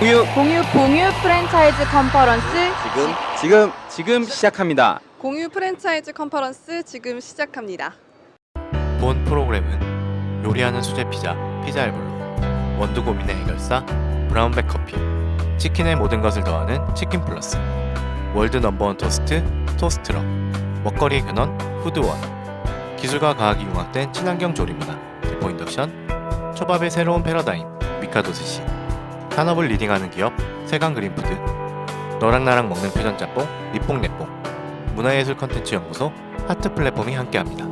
공유 프랜차이즈 컨퍼런스 지금 시작합니다. 공유 프랜차이즈 컨퍼런스 지금 시작합니다. 본 프로그램은 요리하는 수제 피자 알볼로, 원두 고민의 해결사 브라운백 커피, 치킨의 모든 것을 더하는 치킨 플러스, 월드 넘버원 토스트럭, 먹거리의 근원 푸드원, 기술과 과학이 융합된 친환경 조리문화 대포 인덕션, 초밥의 새로운 패러다임 미카도 스시, 산업을 리딩하는 기업 세강 그린푸드, 너랑 나랑 먹는 퓨전 짬뽕 니뽕내뽕, 문화예술 컨텐츠 연구소 하트 플랫폼이 함께합니다.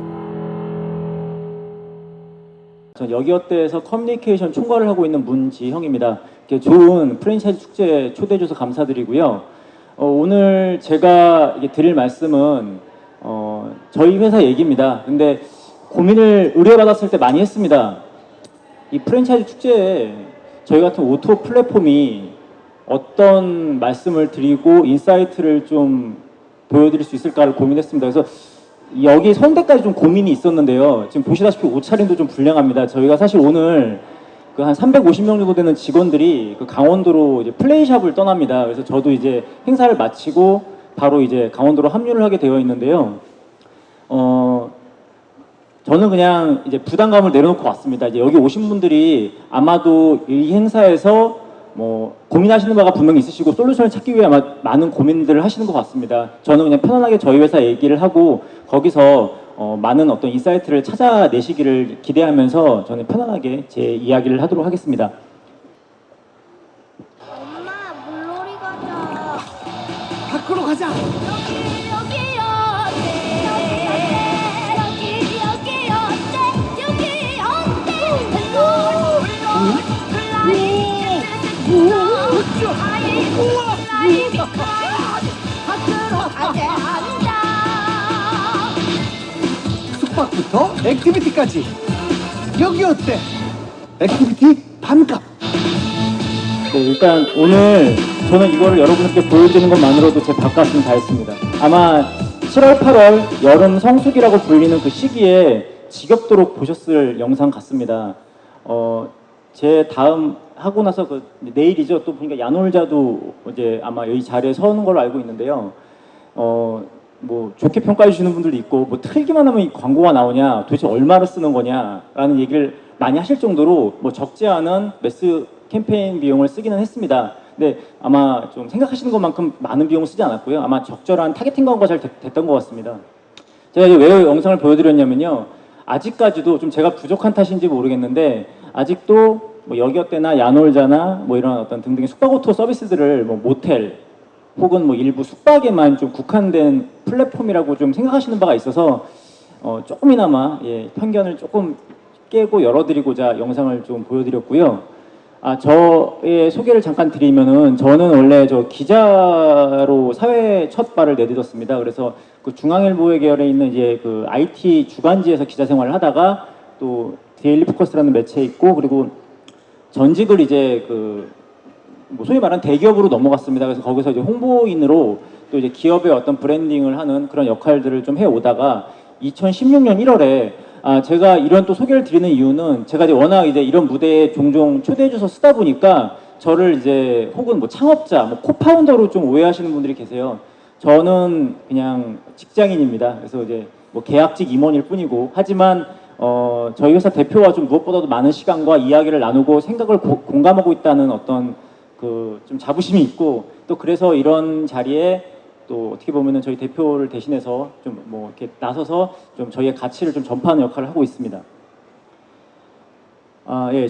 전 여기어때에서 커뮤니케이션 총괄을 하고 있는 문지형입니다. 이렇게 좋은 프랜차이즈 축제에 초대해 주셔서 감사드리고요. 오늘 제가 드릴 말씀은 저희 회사 얘기입니다. 근데 고민을 의뢰받았을 때 많이 했습니다. 이 프랜차이즈 축제에 저희 같은 오토 플랫폼이 어떤 말씀을 드리고 인사이트를 좀 보여드릴 수 있을까를 고민했습니다. 그래서 여기 선대까지 좀 고민이 있었는데요. 지금 보시다시피 옷차림도 좀 불량합니다. 저희가 사실 오늘 그 한 350명 정도 되는 직원들이 그 강원도로 이제 플레이샵을 떠납니다. 그래서 저도 이제 행사를 마치고 바로 이제 강원도로 합류를 하게 되어 있는데요. 저는 그냥 이제 부담감을 내려놓고 왔습니다. 이제 여기 오신 분들이 아마도 이 행사에서 뭐 고민하시는 바가 분명히 있으시고 솔루션을 찾기 위해 아마 많은 고민들을 하시는 것 같습니다. 저는 그냥 편안하게 저희 회사 얘기를 하고 거기서 많은 어떤 인사이트를 찾아내시기를 기대하면서 저는 편안하게 제 이야기를 하도록 하겠습니다. 엄마, 물놀이 가자. 밖으로 가자. 여기 숙박부터 액티비티까지. 여기 어때? 액티비티 반값. 네, 일단 오늘 저는 이거를 여러분께 보여드리는 것만으로도 제 밥값은 다 했습니다. 아마 7월, 8월 여름 성수기라고 불리는 그 시기에 지겹도록 보셨을 영상 같습니다. 제 다음 하고 나서 내일이죠. 또 보니까 야놀자도 이제 아마 여기 자리에 서는 걸로 알고 있는데요. 뭐 좋게 평가해 주시는 분들도 있고, 뭐 틀기만 하면 이 광고가 나오냐, 도대체 얼마를 쓰는 거냐라는 얘기를 많이 하실 정도로 뭐 적지 않은 매스 캠페인 비용을 쓰기는 했습니다. 근데 아마 좀 생각하시는 것만큼 많은 비용을 쓰지 않았고요. 아마 적절한 타겟팅 광고가 잘 됐던 것 같습니다. 제가 이제 왜 영상을 보여드렸냐면요. 아직까지도 좀 제가 부족한 탓인지 모르겠는데 아직도 뭐 여기어때나 야놀자나 뭐 이런 어떤 등등의 숙박오토 서비스들을 뭐 모텔 혹은 뭐 일부 숙박에만 좀 국한된 플랫폼이라고 좀 생각하시는 바가 있어서 조금이나마 편견을 조금 깨고 열어드리고자 영상을 좀 보여드렸고요. 저의 소개를 잠깐 드리면은 저는 원래 기자로 사회 첫 발을 내딛었습니다. 그래서 그 중앙일보에 계열에 있는 이제 그 IT 주간지에서 기자 생활을 하다가 또 데일리 포커스라는 매체에 있고, 그리고 전직을 이제 뭐 소위 말하는 대기업으로 넘어갔습니다. 그래서 거기서 이제 홍보인으로 또 이제 기업의 어떤 브랜딩을 하는 그런 역할들을 좀 해오다가 2016년 1월에 제가 이런 또 소개를 드리는 이유는 제가 이제 워낙 이제 이런 무대에 종종 초대해줘서 쓰다 보니까 저를 이제 혹은 뭐 창업자, 뭐 코파운더로 좀 오해하시는 분들이 계세요. 저는 그냥 직장인입니다. 그래서 이제 뭐 계약직 임원일 뿐이고, 하지만 저희 회사 대표와 좀 무엇보다도 많은 시간과 이야기를 나누고 생각을 공감하고 있다는 어떤 좀 자부심이 있고, 또 그래서 이런 자리에 또 어떻게 보면은 저희 대표를 대신해서 좀 뭐 이렇게 나서서 좀 저희의 가치를 좀 전파하는 역할을 하고 있습니다.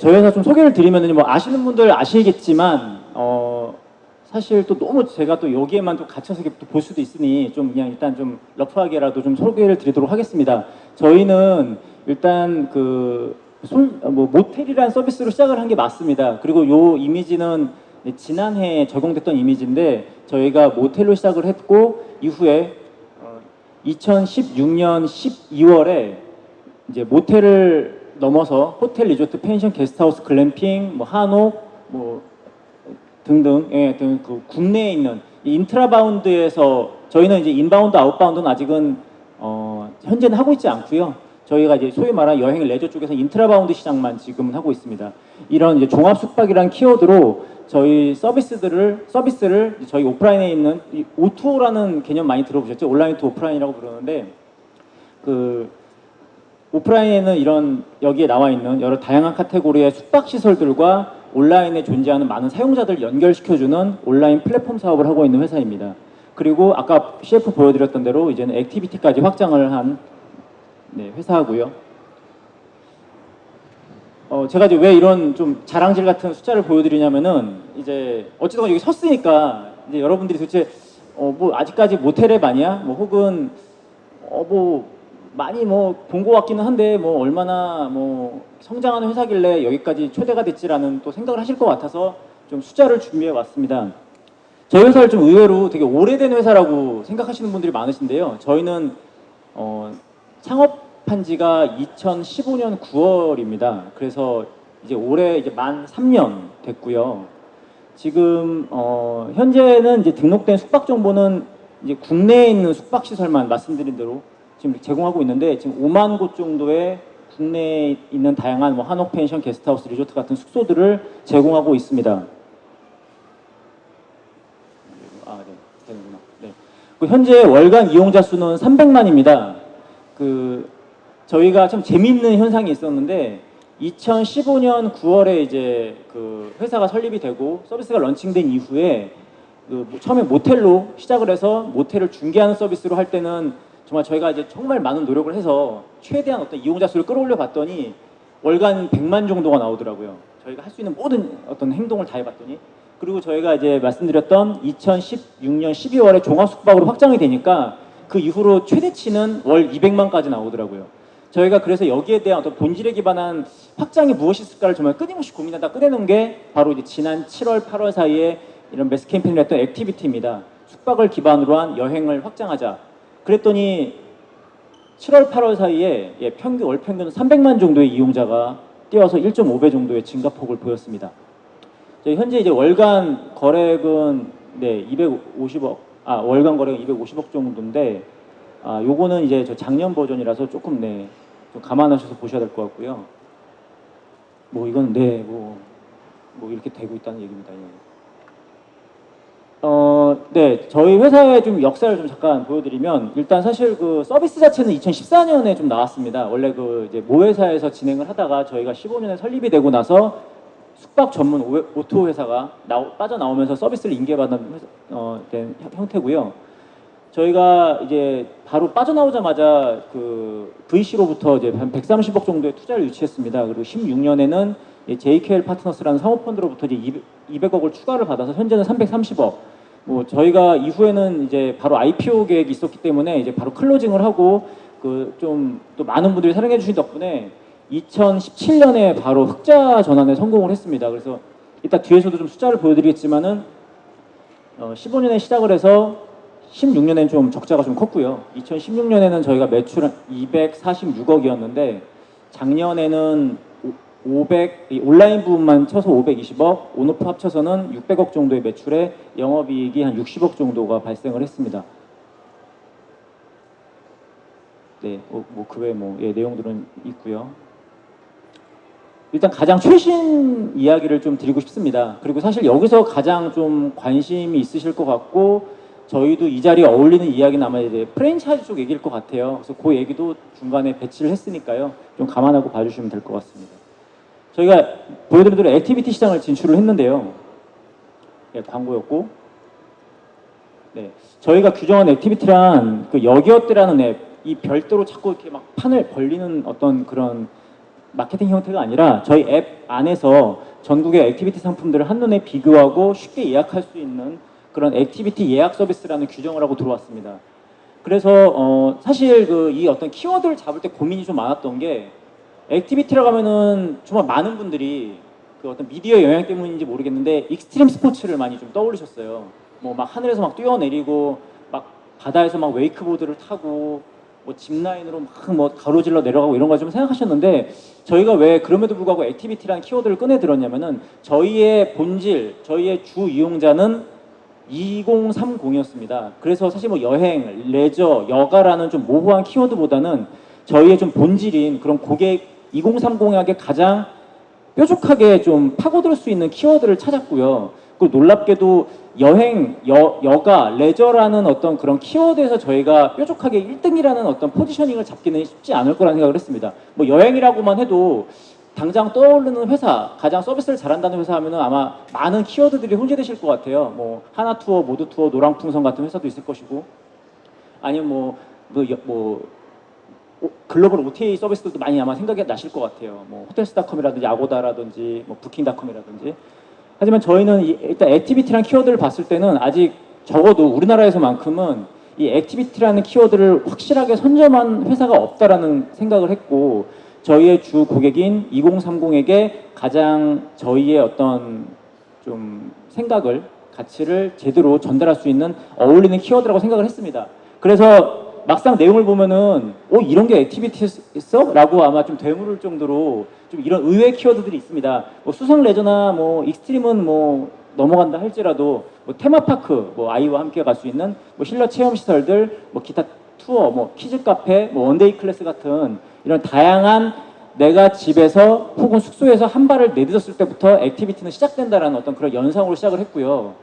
저희 회사 좀 소개를 드리면은 뭐 아시는 분들 아시겠지만 사실 또 너무 제가 또 여기에만 또 갇혀서 또 볼 수도 있으니 좀 그냥 일단 좀 러프하게라도 좀 소개를 드리도록 하겠습니다. 저희는 일단 뭐 모텔이라는 서비스로 시작을 한 게 맞습니다. 그리고 요 이미지는 지난해 적용됐던 이미지인데 저희가 모텔로 시작을 했고, 이후에 2016년 12월에 이제 모텔을 넘어서 호텔, 리조트, 펜션, 게스트하우스, 글램핑, 뭐 한옥, 뭐 등등 그 국내에 있는 인트라바운드에서 저희는 이제 인바운드, 아웃바운드는 아직은 현재는 하고 있지 않고요. 저희가 이제 소위 말하는 여행 레저 쪽에서 인트라바운드 시장만 지금은 하고 있습니다. 이런 이제 종합 숙박이라는 키워드로 저희 서비스를 저희 오프라인에 있는 이 O2O라는 개념 많이 들어보셨죠? 온라인 투 오프라인이라고 부르는데 그 오프라인에는 이런 여기에 나와 있는 여러 다양한 카테고리의 숙박 시설들과 온라인에 존재하는 많은 사용자들을 연결시켜주는 온라인 플랫폼 사업을 하고 있는 회사입니다. 그리고 아까 CF 보여드렸던 대로 이제는 액티비티까지 확장을 한 회사고요. 제가 이제 왜 이런 좀 자랑질 같은 숫자를 보여드리냐면은 이제 어쨌든 여기 섰으니까 이제 여러분들이 도대체 뭐 아직까지 모텔의 마니아 뭐 혹은 뭐 많이 뭐 본 것 같기는 한데 뭐 얼마나 뭐 성장하는 회사길래 여기까지 초대가 됐지라는 또 생각을 하실 것 같아서 좀 숫자를 준비해 왔습니다. 저희 회사를 좀 의외로 되게 오래된 회사라고 생각하시는 분들이 많으신데요. 저희는 창업한 지가 2015년 9월입니다. 그래서 이제 올해 이제 만 3년 됐고요. 지금 현재는 이제 등록된 숙박 정보는 이제 국내에 있는 숙박 시설만 말씀드린 대로 지금 제공하고 있는데 지금 5만 곳 정도의 국내에 있는 다양한 뭐 한옥 펜션, 게스트하우스, 리조트 같은 숙소들을 제공하고 있습니다. 되는구나. 네. 그 현재 월간 이용자 수는 300만입니다. 저희가 좀 재미있는 현상이 있었는데 2015년 9월에 이제 그 회사가 설립이 되고 서비스가 런칭된 이후에 처음에 모텔로 시작을 해서 모텔을 중개하는 서비스로 할 때는 정말 저희가 이제 정말 많은 노력을 해서 최대한 어떤 이용자 수를 끌어올려 봤더니 월간 100만 정도가 나오더라고요. 저희가 할 수 있는 모든 어떤 행동을 다 해봤더니. 그리고 저희가 이제 말씀드렸던 2016년 12월에 종합숙박으로 확장이 되니까 그 이후로 최대치는 월 200만까지 나오더라고요. 저희가 그래서 여기에 대한 어떤 본질에 기반한 확장이 무엇이 있을까를 정말 끊임없이 고민하다 꺼내놓은 게 바로 이제 지난 7월, 8월 사이에 이런 매스 캠페인을 했던 액티비티입니다. 숙박을 기반으로 한 여행을 확장하자. 그랬더니 7월, 8월 사이에 월 평균 300만 정도의 이용자가 뛰어서 1.5배 정도의 증가폭을 보였습니다. 저희 현재 이제 월간 거래액은 250억, 월간 거래액 250억 정도인데, 요거는 이제 저 작년 버전이라서 조금 좀 감안하셔서 보셔야 될 것 같고요. 뭐 이건 뭐 이렇게 되고 있다는 얘기입니다. 저희 회사의 좀 역사를 좀 잠깐 보여드리면 일단 사실 그 서비스 자체는 2014년에 좀 나왔습니다. 원래 이제 모회사에서 진행을 하다가 저희가 15년에 설립이 되고 나서 숙박 전문 O2O 회사가 빠져나오면서 서비스를 인계받은 된 형태고요. 저희가 이제 바로 빠져나오자마자 그 VC로부터 이제 한 130억 정도의 투자를 유치했습니다. 그리고 16년에는 JKL 파트너스라는 사모펀드로부터 이제 200억을 추가를 받아서 현재는 330억. 뭐 저희가 이후에는 이제 바로 IPO 계획이 있었기 때문에 이제 바로 클로징을 하고 좀 또 많은 분들이 사랑해 주신 덕분에 2017년에 바로 흑자 전환에 성공을 했습니다. 그래서 이따 뒤에서도 좀 숫자를 보여드리겠지만은 15년에 시작을 해서 16년에는 좀 적자가 좀 컸고요. 2016년에는 저희가 매출은 246억이었는데 작년에는 온라인 부분만 쳐서 520억, 온오프 합쳐서는 600억 정도의 매출에 영업이익이 한 60억 정도가 발생을 했습니다. 그 외에 내용들은 있고요. 일단 가장 최신 이야기를 좀 드리고 싶습니다. 그리고 사실 여기서 가장 좀 관심이 있으실 것 같고 저희도 이 자리에 어울리는 이야기는 아마 이제 프랜차이즈 쪽 얘기일 것 같아요. 그래서 그 얘기도 중간에 배치를 했으니까요. 좀 감안하고 봐주시면 될 것 같습니다. 저희가 보여드린 대로 액티비티 시장을 진출을 했는데요. 광고였고, 저희가 규정한 액티비티란 그 여기어때라는 앱, 이 별도로 자꾸 이렇게 막 판을 벌리는 어떤 그런 마케팅 형태가 아니라 저희 앱 안에서 전국의 액티비티 상품들을 한눈에 비교하고 쉽게 예약할 수 있는 그런 액티비티 예약 서비스라는 규정을 하고 들어왔습니다. 그래서 사실 이 어떤 키워드를 잡을 때 고민이 좀 많았던 게 액티비티라고 하면은 정말 많은 분들이 그 어떤 미디어 영향 때문인지 모르겠는데 익스트림 스포츠를 많이 좀 떠올리셨어요. 뭐 막 하늘에서 막 뛰어내리고 막 바다에서 막 웨이크보드를 타고 뭐 짚라인으로 막 뭐 가로질러 내려가고 이런 거 좀 생각하셨는데 저희가 왜 그럼에도 불구하고 액티비티라는 키워드를 꺼내 들었냐면은 저희의 본질, 저희의 주 이용자는 2030이었습니다. 그래서 사실 뭐 여행, 레저, 여가라는 좀 모호한 키워드보다는 저희의 좀 본질인 그런 고객 2030에게 가장 뾰족하게 좀 파고들 수 있는 키워드를 찾았고요. 그리고 놀랍게도 여행, 여가, 레저라는 어떤 그런 키워드에서 저희가 뾰족하게 1등이라는 어떤 포지셔닝을 잡기는 쉽지 않을 거라는 생각을 했습니다. 뭐 여행이라고만 해도 당장 떠오르는 회사, 가장 서비스를 잘한다는 회사 하면은 아마 많은 키워드들이 혼재되실 것 같아요. 뭐 하나투어, 모두투어, 노랑풍선 같은 회사도 있을 것이고, 아니면 글로벌 OTA 서비스들도 많이 아마 생각이 나실 것 같아요. 뭐 호텔스닷컴이라든지 아고다라든지 뭐 부킹닷컴이라든지. 하지만 저희는 일단 액티비티라는 키워드를 봤을 때는 아직 적어도 우리나라에서만큼은 이 액티비티라는 키워드를 확실하게 선점한 회사가 없다라는 생각을 했고, 저희의 주 고객인 2030에게 가장 저희의 어떤 좀 생각을, 가치를 제대로 전달할 수 있는 어울리는 키워드라고 생각을 했습니다. 그래서 막상 내용을 보면은 이런 게 액티비티였어? 라고 아마 좀 되물을 정도로 좀 이런 의외의 키워드들이 있습니다. 뭐 수상 레저나 뭐 익스트림은 뭐 넘어간다 할지라도 뭐 테마파크, 뭐 아이와 함께 갈 수 있는 뭐 실내 체험 시설들, 뭐 기타 투어, 뭐 키즈 카페, 뭐 원데이 클래스 같은 이런 다양한 내가 집에서 혹은 숙소에서 한 발을 내딛었을 때부터 액티비티는 시작된다라는 어떤 그런 연상으로 시작을 했고요.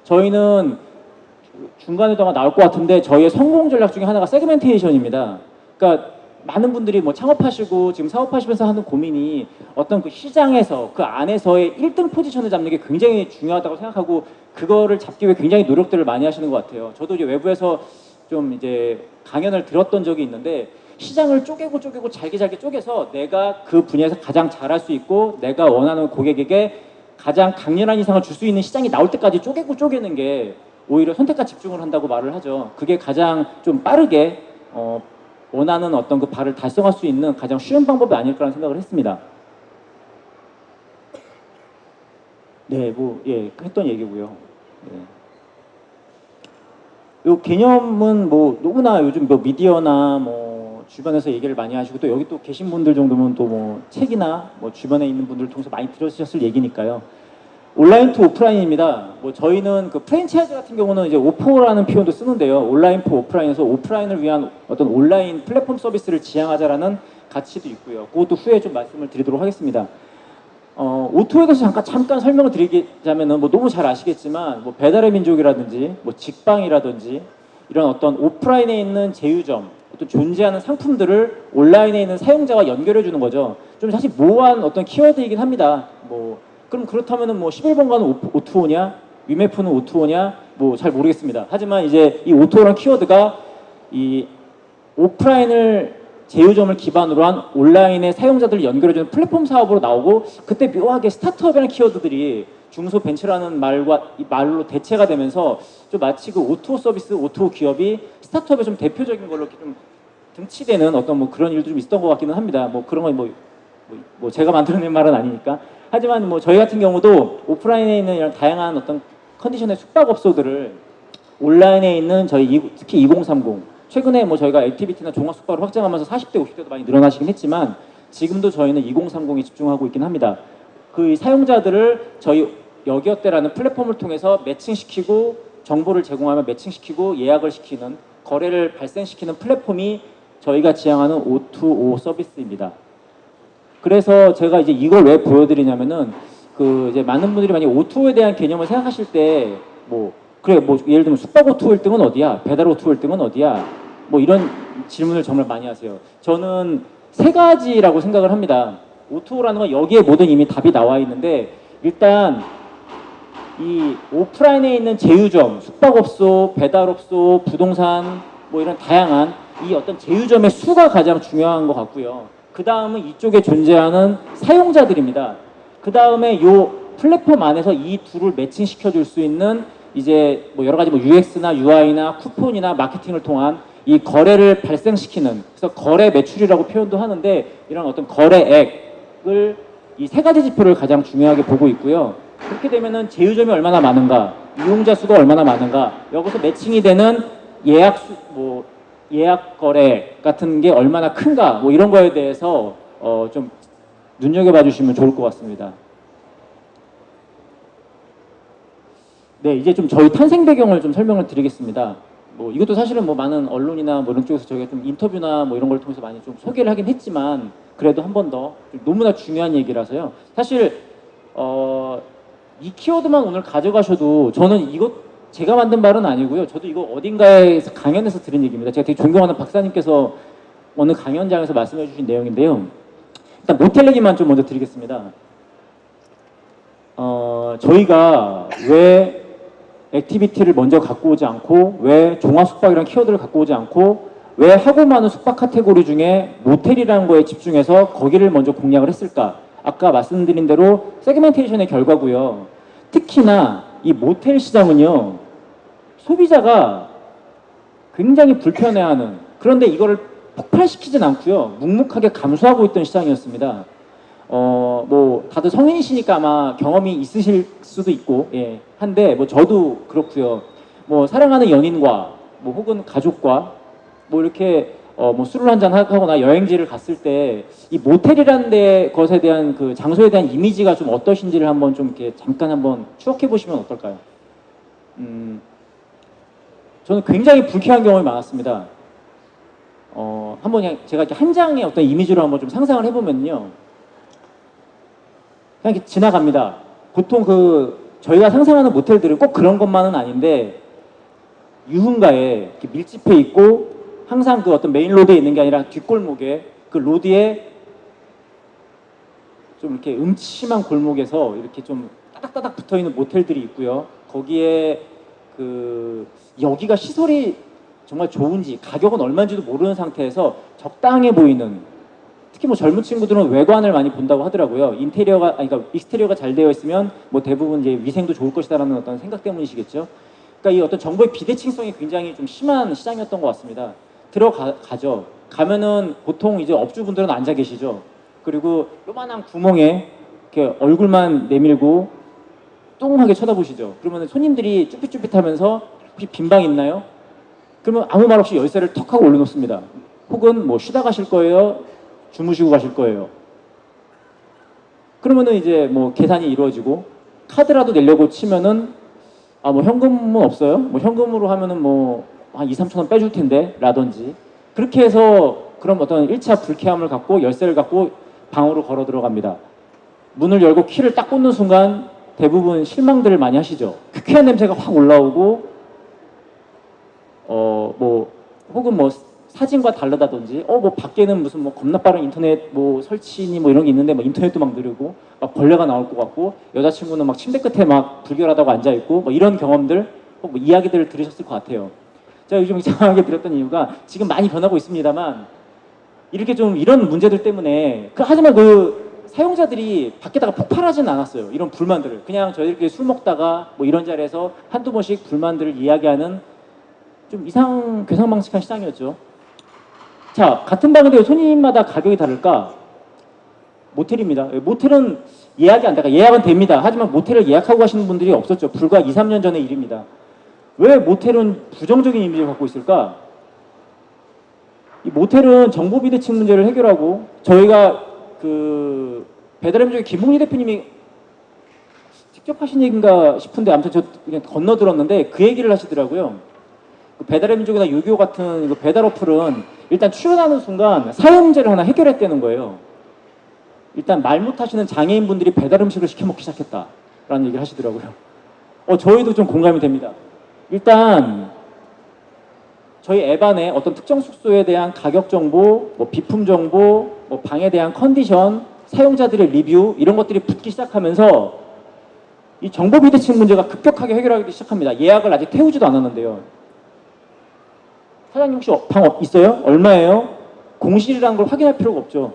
저희는 중간에도 아마 나올 것 같은데 저희의 성공 전략 중에 하나가 세그멘테이션입니다. 그러니까 많은 분들이 뭐 창업하시고 지금 사업하시면서 하는 고민이 어떤 그 시장에서 그 안에서의 1등 포지션을 잡는 게 굉장히 중요하다고 생각하고 그거를 잡기 위해 굉장히 노력들을 많이 하시는 것 같아요. 저도 이제 외부에서 좀 이제 강연을 들었던 적이 있는데 시장을 쪼개고 잘게 쪼개서 내가 그 분야에서 가장 잘할 수 있고 내가 원하는 고객에게 가장 강렬한 이상을 줄 수 있는 시장이 나올 때까지 쪼개는 게 오히려 선택과 집중을 한다고 말을 하죠. 그게 가장 좀 빠르게 원하는 어떤 그 바를 달성할 수 있는 가장 쉬운 방법이 아닐까라는 생각을 했습니다. 네, 했던 얘기고요. 네. 이 개념은 뭐 너무나 요즘 뭐 미디어나 뭐 주변에서 얘기를 많이 하시고 또 여기 또 계신 분들 정도면 또 뭐 책이나 뭐 주변에 있는 분들을 통해서 많이 들으셨을 얘기니까요. 온라인 투 오프라인입니다. 뭐 저희는 그 프랜차이즈 같은 경우는 이제 오포라는 표현도 쓰는데요. 온라인 포 오프라인에서 오프라인을 위한 어떤 온라인 플랫폼 서비스를 지향하자라는 가치도 있고요. 그것도 후에 좀 말씀을 드리도록 하겠습니다. 오토에 대해서 잠깐 설명을 드리자면은 뭐 너무 잘 아시겠지만 뭐 배달의 민족이라든지 뭐 직방이라든지 이런 어떤 오프라인에 있는 제휴점, 또 존재하는 상품들을 온라인에 있는 사용자와 연결해 주는 거죠. 좀 사실 모호한 어떤 키워드이긴 합니다. 그럼 그렇다면은 뭐 11번가는 O2O냐, 위메프는 O2O냐, 뭐 잘 모르겠습니다. 하지만 이제 이 O2O라는 키워드가 이 오프라인을 제휴점을 기반으로 한 온라인의 사용자들을 연결해주는 플랫폼 사업으로 나오고 그때 묘하게 스타트업이라는 키워드들이 중소벤처라는 말로 대체가 되면서 좀 마치 그 O2O 서비스, O2O 기업이 스타트업의 좀 대표적인 걸로 이렇게 좀 등치되는 어떤 뭐 그런 일도 좀 있었던 것 같기는 합니다. 뭐 그런 건 뭐 제가 만들어낸 말은 아니니까. 하지만 뭐 저희 같은 경우도 오프라인에 있는 이런 다양한 어떤 컨디션의 숙박업소들을 온라인에 있는 저희 특히 2030 최근에 뭐 저희가 액티비티나 종합 숙박을 확장하면서 40대 50대도 많이 늘어나시긴 했지만 지금도 저희는 2030에 집중하고 있긴 합니다. 그 사용자들을 저희 여기어때라는 플랫폼을 통해서 매칭시키고 정보를 제공하면 매칭시키고 예약을 시키는 거래를 발생시키는 플랫폼이 저희가 지향하는 O2O 서비스입니다. 그래서 제가 이제 이걸 왜 보여드리냐면은 이제 많은 분들이 만약 O2O에 대한 개념을 생각하실 때 예를 들면 숙박 O2O 1등은 어디야? 배달 O2O 1등은 어디야? 뭐 이런 질문을 정말 많이 하세요. 저는 세 가지라고 생각을 합니다. O2O라는 건 여기에 모든 이미 답이 나와 있는데 일단 이 오프라인에 있는 제휴점, 숙박업소, 배달업소, 부동산 뭐 이런 다양한 이 어떤 제휴점의 수가 가장 중요한 것 같고요. 그 다음은 이쪽에 존재하는 사용자들입니다. 그 다음에 이 플랫폼 안에서 이 둘을 매칭시켜 줄 수 있는 이제 뭐 여러 가지 뭐 UX나 UI나 쿠폰이나 마케팅을 통한 이 거래를 발생시키는 그래서 거래 매출이라고 표현도 하는데 이런 어떤 거래액을 이 세 가지 지표를 가장 중요하게 보고 있고요. 그렇게 되면은 제휴점이 얼마나 많은가, 이용자 수가 얼마나 많은가, 여기서 매칭이 되는 예약 거래 같은 게 얼마나 큰가 뭐 이런 거에 대해서 좀 눈여겨봐 주시면 좋을 것 같습니다. 네, 이제 좀 저희 탄생 배경을 좀 설명을 드리겠습니다. 뭐 이것도 사실은 뭐 많은 언론이나 뭐 이런 쪽에서 저희가 좀 인터뷰나 뭐 이런 걸 통해서 많이 좀 소개를 하긴 했지만 그래도 한 번 더 너무나 중요한 얘기라서요. 사실 이 키워드만 오늘 가져가셔도 저는 이거 제가 만든 말은 아니고요. 저도 이거 어딘가에서 강연에서 들은 얘기입니다. 제가 되게 존경하는 박사님께서 어느 강연장에서 말씀해 주신 내용인데요. 일단 모텔 얘기만 좀 먼저 드리겠습니다. 저희가 왜 액티비티를 먼저 갖고 오지 않고 왜 종합숙박이라는 키워드를 갖고 오지 않고 왜 하고 많은 숙박 카테고리 중에 모텔이라는 거에 집중해서 거기를 먼저 공략을 했을까? 아까 말씀드린 대로 세그멘테이션의 결과고요. 특히나 이 모텔 시장은요. 소비자가 굉장히 불편해하는, 그런데 이거를 폭발시키진 않고요. 묵묵하게 감수하고 있던 시장이었습니다. 뭐 다들 성인이시니까 아마 경험이 있으실 수도 있고, 예, 한데 뭐 저도 그렇고요. 뭐 사랑하는 연인과 뭐 혹은 가족과 뭐 이렇게 뭐 술을 한잔 하거나 여행지를 갔을 때 이 모텔이라는 데 것에 대한 그 장소에 대한 이미지가 좀 어떠신지를 한번 좀 이렇게 잠깐 한번 추억해 보시면 어떨까요? 저는 굉장히 불쾌한 경험이 많았습니다. 한번 그냥 제가 이렇게 한 장의 어떤 이미지로 한번 좀 상상을 해보면요. 그냥 이렇게 지나갑니다. 보통 저희가 상상하는 모텔들은 꼭 그런 것만은 아닌데 유흥가에 이렇게 밀집해 있고 항상 그 어떤 메인 로드에 있는 게 아니라 뒷골목에 그 로드에 좀 이렇게 음침한 골목에서 이렇게 좀 따닥따닥 붙어 있는 모텔들이 있고요. 거기에 여기가 시설이 정말 좋은지 가격은 얼마인지도 모르는 상태에서 적당해 보이는, 특히 뭐 젊은 친구들은 외관을 많이 본다고 하더라고요. 그러니까 익스테리어가 잘 되어 있으면 뭐 대부분 이제 위생도 좋을 것이다라는 어떤 생각 때문이시겠죠. 그러니까 이 어떤 정보의 비대칭성이 굉장히 좀 심한 시장이었던 것 같습니다. 들어가죠. 가면은 보통 이제 업주분들은 앉아 계시죠. 그리고 요만한 구멍에 이렇게 얼굴만 내밀고 뚱하게 쳐다보시죠. 그러면 손님들이 쭈삣쭈삣하면서 혹시 빈방 있나요? 그러면 아무 말 없이 열쇠를 턱 하고 올려놓습니다. 혹은 뭐 쉬다 가실 거예요? 주무시고 가실 거예요? 그러면은 이제 뭐 계산이 이루어지고 카드라도 내려고 치면은 뭐 현금은 없어요? 뭐 현금으로 하면은 뭐 한 2, 3천 원 빼줄 텐데 라든지, 그렇게 해서 그런 어떤 1차 불쾌함을 갖고 열쇠를 갖고 방으로 걸어 들어갑니다. 문을 열고 키를 딱 꽂는 순간 대부분 실망들을 많이 하시죠. 쾌쾌한 냄새가 확 올라오고 뭐 혹은 뭐 사진과 다르다든지 뭐 밖에는 무슨 뭐 겁나 빠른 인터넷 뭐 설치니 뭐 이런 게 있는데 뭐 인터넷도 막 느리고 막 벌레가 나올 것 같고 여자친구는 막 침대 끝에 막 불결하다고 앉아 있고 뭐 이런 경험들 혹 뭐 이야기들을 들으셨을 것 같아요. 제가 요즘 이상하게 드렸던 이유가 지금 많이 변하고 있습니다만 이렇게 좀 이런 문제들 때문에 하지만 사용자들이 밖에다가 폭발하진 않았어요. 이런 불만들을 그냥 저희들끼리 술 먹다가 뭐 이런 자리에서 한두 번씩 불만들을 이야기하는 좀 괴상망측한 시장이었죠. 자, 같은 방인데 왜 손님마다 가격이 다를까? 모텔입니다. 모텔은 예약이 안 돼요. 예약은 됩니다. 하지만 모텔을 예약하고 가시는 분들이 없었죠. 불과 2, 3년 전의 일입니다. 왜 모텔은 부정적인 이미지를 갖고 있을까? 이 모텔은 정보 비대칭 문제를 해결하고, 저희가 배달앱 중에 김홍희 대표님이 직접 하신 얘기인가 싶은데 아무튼 저 그냥 건너들었는데 그 얘기를 하시더라고요. 배달앱 민족이나 요기요 같은 배달 어플은 일단 출연하는 순간 사용 문제를 하나 해결했다는 거예요. 일단 말 못하시는 장애인분들이 배달 음식을 시켜 먹기 시작했다라는 얘기를 하시더라고요. 저희도 좀 공감이 됩니다. 일단 저희 앱 안에 어떤 특정 숙소에 대한 가격 정보, 뭐 비품 정보, 뭐 방에 대한 컨디션, 사용자들의 리뷰 이런 것들이 붙기 시작하면서 이 정보 비대칭 문제가 급격하게 해결하기 시작합니다. 예약을 아직 태우지도 않았는데요. 사장님 혹시 방 있어요? 얼마예요? 공실이라는 걸 확인할 필요가 없죠.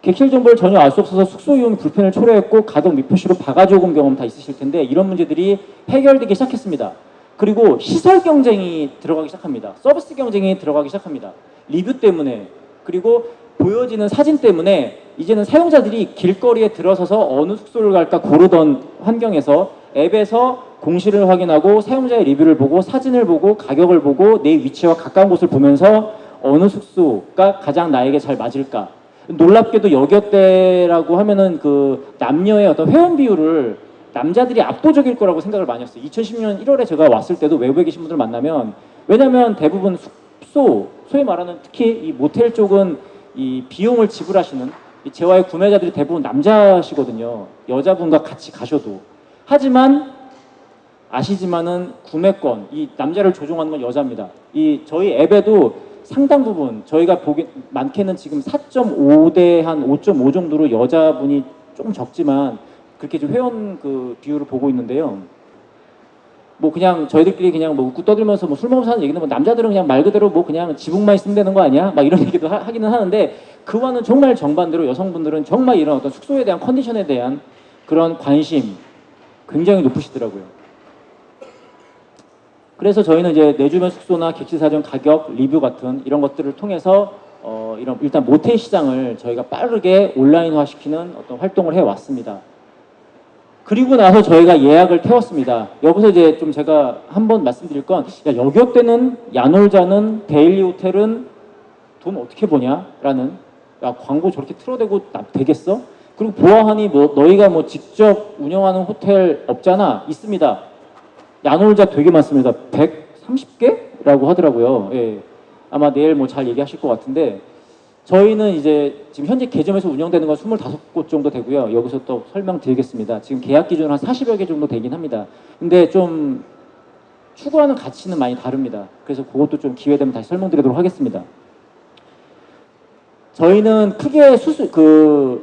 객실 정보를 전혀 알 수 없어서 숙소 이용 불편을 초래했고 가동 미표시로 바가지 오금 경험 다 있으실 텐데 이런 문제들이 해결되기 시작했습니다. 그리고 시설 경쟁이 들어가기 시작합니다. 서비스 경쟁이 들어가기 시작합니다. 리뷰 때문에, 그리고 보여지는 사진 때문에 이제는 사용자들이 길거리에 들어서서 어느 숙소를 갈까 고르던 환경에서 앱에서 공실을 확인하고 사용자의 리뷰를 보고 사진을 보고 가격을 보고 내 위치와 가까운 곳을 보면서 어느 숙소가 가장 나에게 잘 맞을까. 놀랍게도 여기어때라고 하면은 남녀의 어떤 회원 비율을 남자들이 압도적일 거라고 생각을 많이 했어요. 2010년 1월에 제가 왔을 때도 외부에 계신 분들 만나면, 왜냐면 대부분 숙소, 소위 말하는 특히 이 모텔 쪽은 이 비용을 지불하시는 재화의 구매자들이 대부분 남자시거든요. 여자분과 같이 가셔도. 하지만 아시지만은 구매권, 이 남자를 조종하는 건 여자입니다. 이 저희 앱에도 상당 부분 저희가 보기 많게는 지금 4.5대 한 5.5 정도로 여자분이 조금 적지만 그렇게 좀 회원 그 비율을 보고 있는데요. 뭐 그냥 저희들끼리 그냥 뭐 웃고 떠들면서 뭐 술 먹으면서 하는 얘기는 뭐 남자들은 그냥 말 그대로 뭐 그냥 지붕만 있으면 되는 거 아니야? 막 이런 얘기도 하기는 하는데 그와는 정말 정반대로 여성분들은 정말 이런 어떤 숙소에 대한 컨디션에 대한 그런 관심 굉장히 높으시더라고요. 그래서 저희는 이제 내주변 숙소나 객실 사정 가격 리뷰 같은 이런 것들을 통해서 이런 일단 모텔 시장을 저희가 빠르게 온라인화 시키는 어떤 활동을 해 왔습니다. 그리고 나서 저희가 예약을 태웠습니다. 여기서 이제 좀 제가 한번 말씀드릴 건, 야, 여기어때는 야놀자는 데일리 호텔은 돈 어떻게 버냐라는, 야, 광고 저렇게 틀어대고 되겠어? 그리고 보아하니 뭐 너희가 뭐 직접 운영하는 호텔 없잖아. 있습니다. 야놀자 되게 많습니다. 130개라고 하더라고요. 예. 아마 내일 뭐 잘 얘기하실 것 같은데, 저희는 이제 지금 현재 개점에서 운영되는 건 25곳 정도 되고요. 여기서 또 설명드리겠습니다. 지금 계약 기준으로 한 40여 개 정도 되긴 합니다. 근데 좀 추구하는 가치는 많이 다릅니다. 그래서 그것도 좀 기회 되면 다시 설명드리도록 하겠습니다. 저희는 크게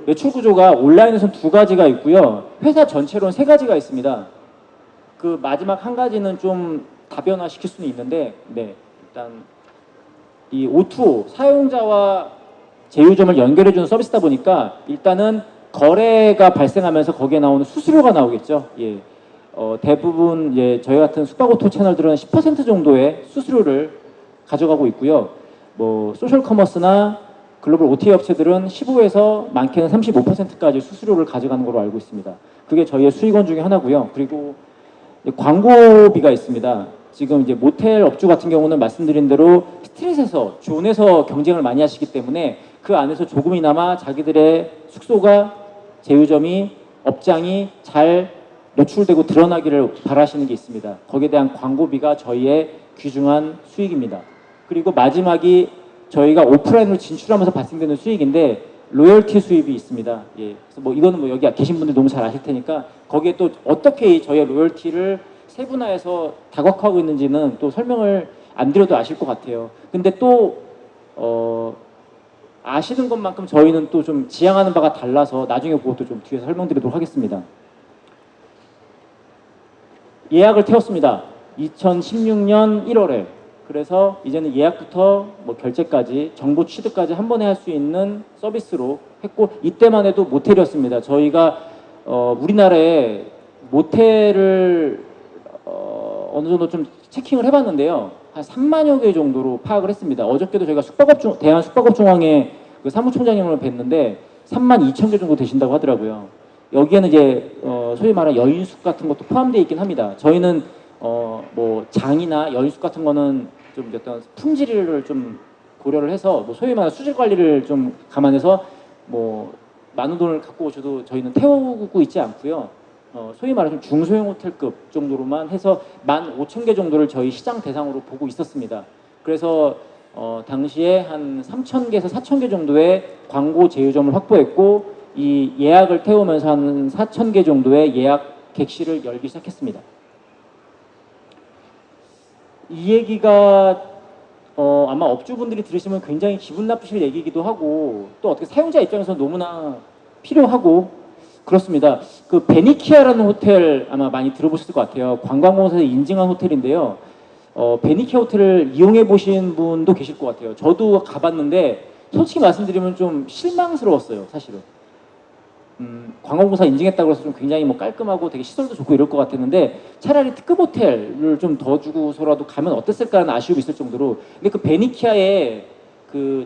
매출 구조가 온라인에서는 2가지가 있고요. 회사 전체로는 3가지가 있습니다. 그 마지막 한 가지는 좀 다변화 시킬 수는 있는데, 네, 일단 이 O2O 사용자와 제휴점을 연결해주는 서비스다 보니까 일단은 거래가 발생하면서 거기에 나오는 수수료가 나오겠죠. 예. 대부분 예, 저희 같은 숙박오토 채널들은 10% 정도의 수수료를 가져가고 있고요. 뭐 소셜 커머스나 글로벌 OTA 업체들은 15에서 많게는 35%까지 수수료를 가져가는 걸로 알고 있습니다. 그게 저희의 수익원 중에 하나고요. 그리고 광고비가 있습니다. 지금 이제 모텔 업주 같은 경우는 말씀드린 대로 스트릿에서 존에서 경쟁을 많이 하시기 때문에 그 안에서 조금이나마 자기들의 숙소가 제휴점이 업장이 잘 노출되고 드러나기를 바라시는 게 있습니다. 거기에 대한 광고비가 저희의 귀중한 수익입니다. 그리고 마지막이 저희가 오프라인으로 진출하면서 발생되는 수익인데 로열티 수입이 있습니다. 예. 그래서 뭐 이거는 뭐 여기 계신 분들 너무 잘 아실 테니까 거기에 또 어떻게 저희의 로열티를 세분화해서 다각화하고 있는지는 또 설명을 안 드려도 아실 것 같아요. 근데 또 아시는 것만큼 저희는 또 좀 지향하는 바가 달라서 나중에 그것도 좀 뒤에서 설명드리도록 하겠습니다. 예약을 태웠습니다. 2016년 1월에. 그래서 이제는 예약부터 뭐 결제까지 정보 취득까지 한 번에 할 수 있는 서비스로 했고, 이때만 해도 모텔이었습니다. 저희가 우리나라에 모텔을 어느 정도 좀 체킹을 해봤는데요. 한 3만여 개 정도로 파악을 했습니다. 어저께도 저희가 대한 숙박업중앙회 그 사무총장님을 뵀는데 3만 2천 개 정도 되신다고 하더라고요. 여기에는 이제 소위 말하는 여인숙 같은 것도 포함되어 있긴 합니다. 저희는 뭐 장이나 여인숙 같은 거는 좀 어떤 품질을 좀 고려를 해서 뭐 소위 말하는 수질 관리를 좀 감안해서 뭐 많은 돈을 갖고 오셔도 저희는 태우고 있지 않고요. 소위 말하는 중소형 호텔급 정도로만 해서 15,000개 정도를 저희 시장 대상으로 보고 있었습니다. 그래서 당시에 한 3,000개에서 4,000개 정도의 광고 제휴점을 확보했고, 이 예약을 태우면서 한 4,000개 정도의 예약 객실을 열기 시작했습니다. 이 얘기가 아마 업주분들이 들으시면 굉장히 기분 나쁘실 얘기이기도 하고, 또 어떻게 사용자 입장에서 너무나 필요하고 그렇습니다. 그 베니키아라는 호텔 아마 많이 들어보셨을 것 같아요. 관광공사에서 인증한 호텔인데요. 베니키아 호텔을 이용해 보신 분도 계실 것 같아요. 저도 가봤는데 솔직히 말씀드리면 좀 실망스러웠어요, 사실은. 관광공사 인증했다고 해서 좀 굉장히 뭐 깔끔하고 되게 시설도 좋고 이럴 것 같았는데, 차라리 특급 호텔을 좀 더 주고서라도 가면 어땠을까라는 아쉬움이 있을 정도로. 근데 그 베니키아에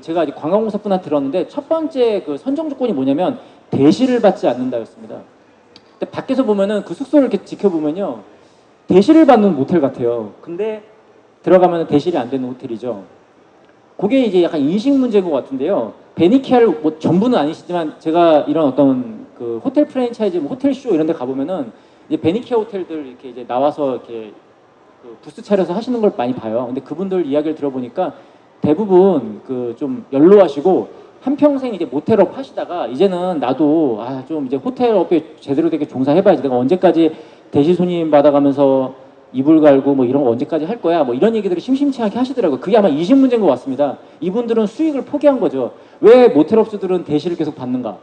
제가 아직 관광공사 분한테 들었는데 첫 번째 그 선정 조건이 뭐냐면 대시를 받지 않는다였습니다. 근데 밖에서 보면은 그 숙소를 이렇게 지켜보면요, 대시를 받는 모텔 같아요. 근데 들어가면 대시를 안 되는 호텔이죠. 그게 이제 약간 인식 문제인 것 같은데요. 베니키아를 뭐 전부는 아니시지만 제가 이런 어떤 그 호텔 프랜차이즈, 뭐 호텔 쇼 이런 데 가보면은 이제 베니키아 호텔들 이렇게 이제 나와서 이렇게 그 부스 차려서 하시는 걸 많이 봐요. 근데 그분들 이야기를 들어보니까 대부분 그 좀 연로하시고 한평생 이제 모텔업 하시다가 이제는 나도 좀 이제 호텔업에 제대로 되게 종사해봐야지, 내가 언제까지 대시 손님 받아가면서 이불 갈고 뭐 이런 거 언제까지 할 거야? 뭐 이런 얘기들을 심심치 않게 하시더라고요. 그게 아마 이심 문제인 것 같습니다. 이분들은 수익을 포기한 거죠. 왜 모텔업주들은 대시를 계속 받는가?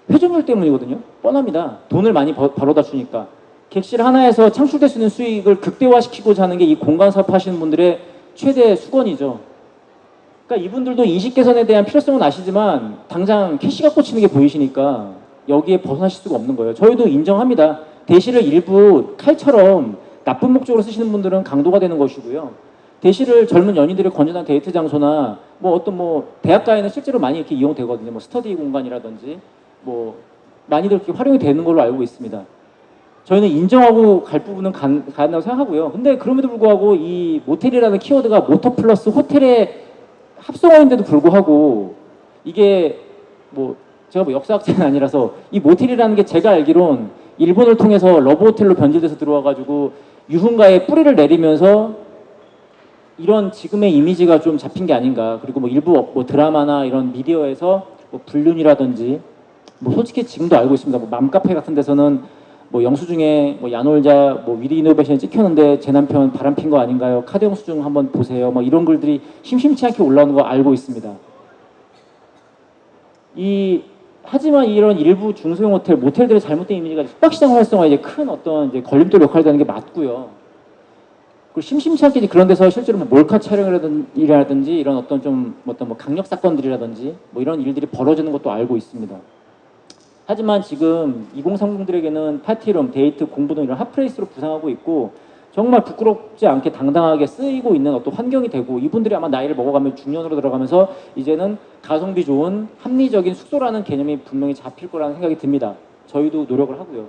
회전율 때문이거든요. 뻔합니다. 돈을 많이 벌어다 주니까. 객실 하나에서 창출될 수 있는 수익을 극대화시키고자 하는 게 이 공간 사업 하시는 분들의 최대 수건이죠. 그러니까 이분들도 인식 개선에 대한 필요성은 아시지만 당장 캐시가 꽂히는 게 보이시니까 여기에 벗어나실 수가 없는 거예요. 저희도 인정합니다. 대시를 일부 칼처럼 나쁜 목적으로 쓰시는 분들은 강도가 되는 것이고요. 대시를 젊은 연인들의 건전한 데이트 장소나 뭐 어떤 뭐 대학가에는 실제로 많이 이렇게 이용되거든요. 뭐 스터디 공간이라든지 뭐 많이들 이렇게 활용이 되는 걸로 알고 있습니다. 저희는 인정하고 갈 부분은 가능하다고 생각하고요. 근데 그럼에도 불구하고 이 모텔이라는 키워드가 모터 플러스 호텔의 합성어인데도 불구하고 이게 뭐 제가 뭐 역사학자는 아니라서 이 모텔이라는 게 제가 알기론 일본을 통해서 러브호텔로 변질돼서 들어와가지고 유흥가에 뿌리를 내리면서 이런 지금의 이미지가 좀 잡힌 게 아닌가. 그리고 뭐 일부 뭐 드라마나 이런 미디어에서 뭐 불륜이라든지 뭐 솔직히 지금도 알고 있습니다. 뭐 맘카페 같은 데서는 뭐 영수증에 뭐 야놀자 뭐 위드 이노베이션이 찍혔는데 제 남편 바람핀 거 아닌가요? 카드 영수증 한번 보세요. 뭐 이런 글들이 심심치 않게 올라오는 거 알고 있습니다. 하지만 이런 일부 중소형 호텔, 모텔들의 잘못된 이미지가 숙박시장 활성화에 이제 큰 어떤 이제 걸림돌 역할을 하는 게 맞고요. 그리고 심심치 않게 그런 데서 실제로 뭐 몰카 촬영이라든지 이런 어떤 좀 어떤 뭐 강력 사건들이라든지 뭐 이런 일들이 벌어지는 것도 알고 있습니다. 하지만 지금 2030들에게는 파티룸, 데이트, 공부 등 이런 핫플레이스로 부상하고 있고 정말 부끄럽지 않게 당당하게 쓰이고 있는 어떤 환경이 되고 이분들이 아마 나이를 먹어가면 중년으로 들어가면서 이제는 가성비 좋은 합리적인 숙소라는 개념이 분명히 잡힐 거라는 생각이 듭니다. 저희도 노력을 하고요.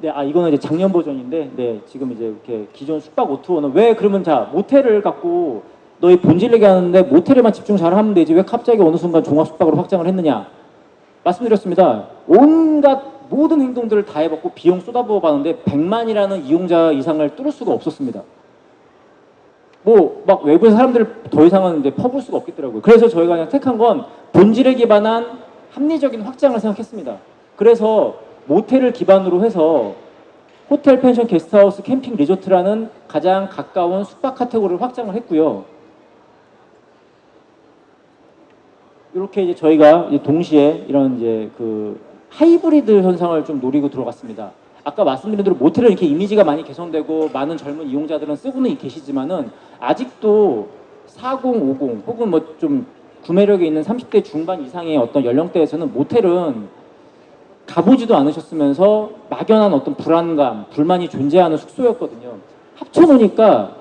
네, 이거는 이제 작년 버전인데, 네, 지금 이제 이렇게 기존 숙박 오투어는 왜 그러면 자 모텔을 갖고 너희 본질 얘기하는데 모텔에만 집중 잘하면 되지 왜 갑자기 어느 순간 종합 숙박으로 확장을 했느냐? 말씀드렸습니다. 온갖 모든 행동들을 다 해봤고 비용 쏟아부어 봤는데 100만이라는 이용자 이상을 뚫을 수가 없었습니다. 뭐 막 외부의 사람들을 더 이상은 이제 퍼볼 수가 없겠더라고요. 그래서 저희가 그냥 택한 건 본질에 기반한 합리적인 확장을 생각했습니다. 그래서 모텔을 기반으로 해서 호텔, 펜션, 게스트하우스, 캠핑, 리조트라는 가장 가까운 숙박 카테고리를 확장을 했고요. 이렇게 이제 저희가 이제 동시에 이런 이제 그 하이브리드 현상을 좀 노리고 들어갔습니다. 아까 말씀드린 대로 모텔은 이렇게 이미지가 많이 개선되고 많은 젊은 이용자들은 쓰고는 계시지만은 아직도 40, 50 혹은 뭐 좀 구매력이 있는 30대 중반 이상의 어떤 연령대에서는 모텔은 가보지도 않으셨으면서 막연한 어떤 불안감, 불만이 존재하는 숙소였거든요. 합쳐놓으니까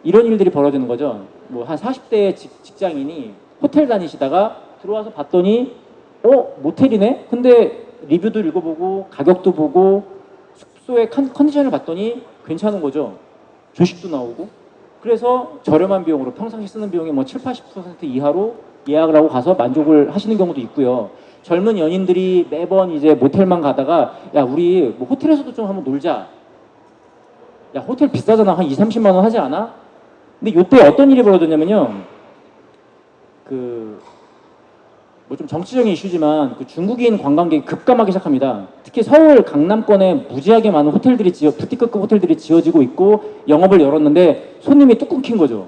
이런 일들이 벌어지는 거죠. 뭐 한 40대의 직장인이 호텔 다니시다가 들어와서 봤더니 모텔이네? 근데 리뷰도 읽어보고 가격도 보고 숙소의 컨디션을 봤더니 괜찮은 거죠. 조식도 나오고. 그래서 저렴한 비용으로 평상시 쓰는 비용이 뭐 7, 80% 이하로 예약을 하고 가서 만족을 하시는 경우도 있고요. 젊은 연인들이 매번 이제 모텔만 가다가 야 우리 뭐 호텔에서도 좀 한번 놀자. 야 호텔 비싸잖아. 한 2, 30만 원 하지 않아? 근데 이때 어떤 일이 벌어졌냐면요. 뭐 좀 정치적인 이슈지만 그 중국인 관광객이 급감하기 시작합니다. 특히 서울 강남권에 무지하게 많은 호텔들이 부티크급 호텔들이 지어지고 있고 영업을 열었는데 손님이 뚝 끊긴 거죠.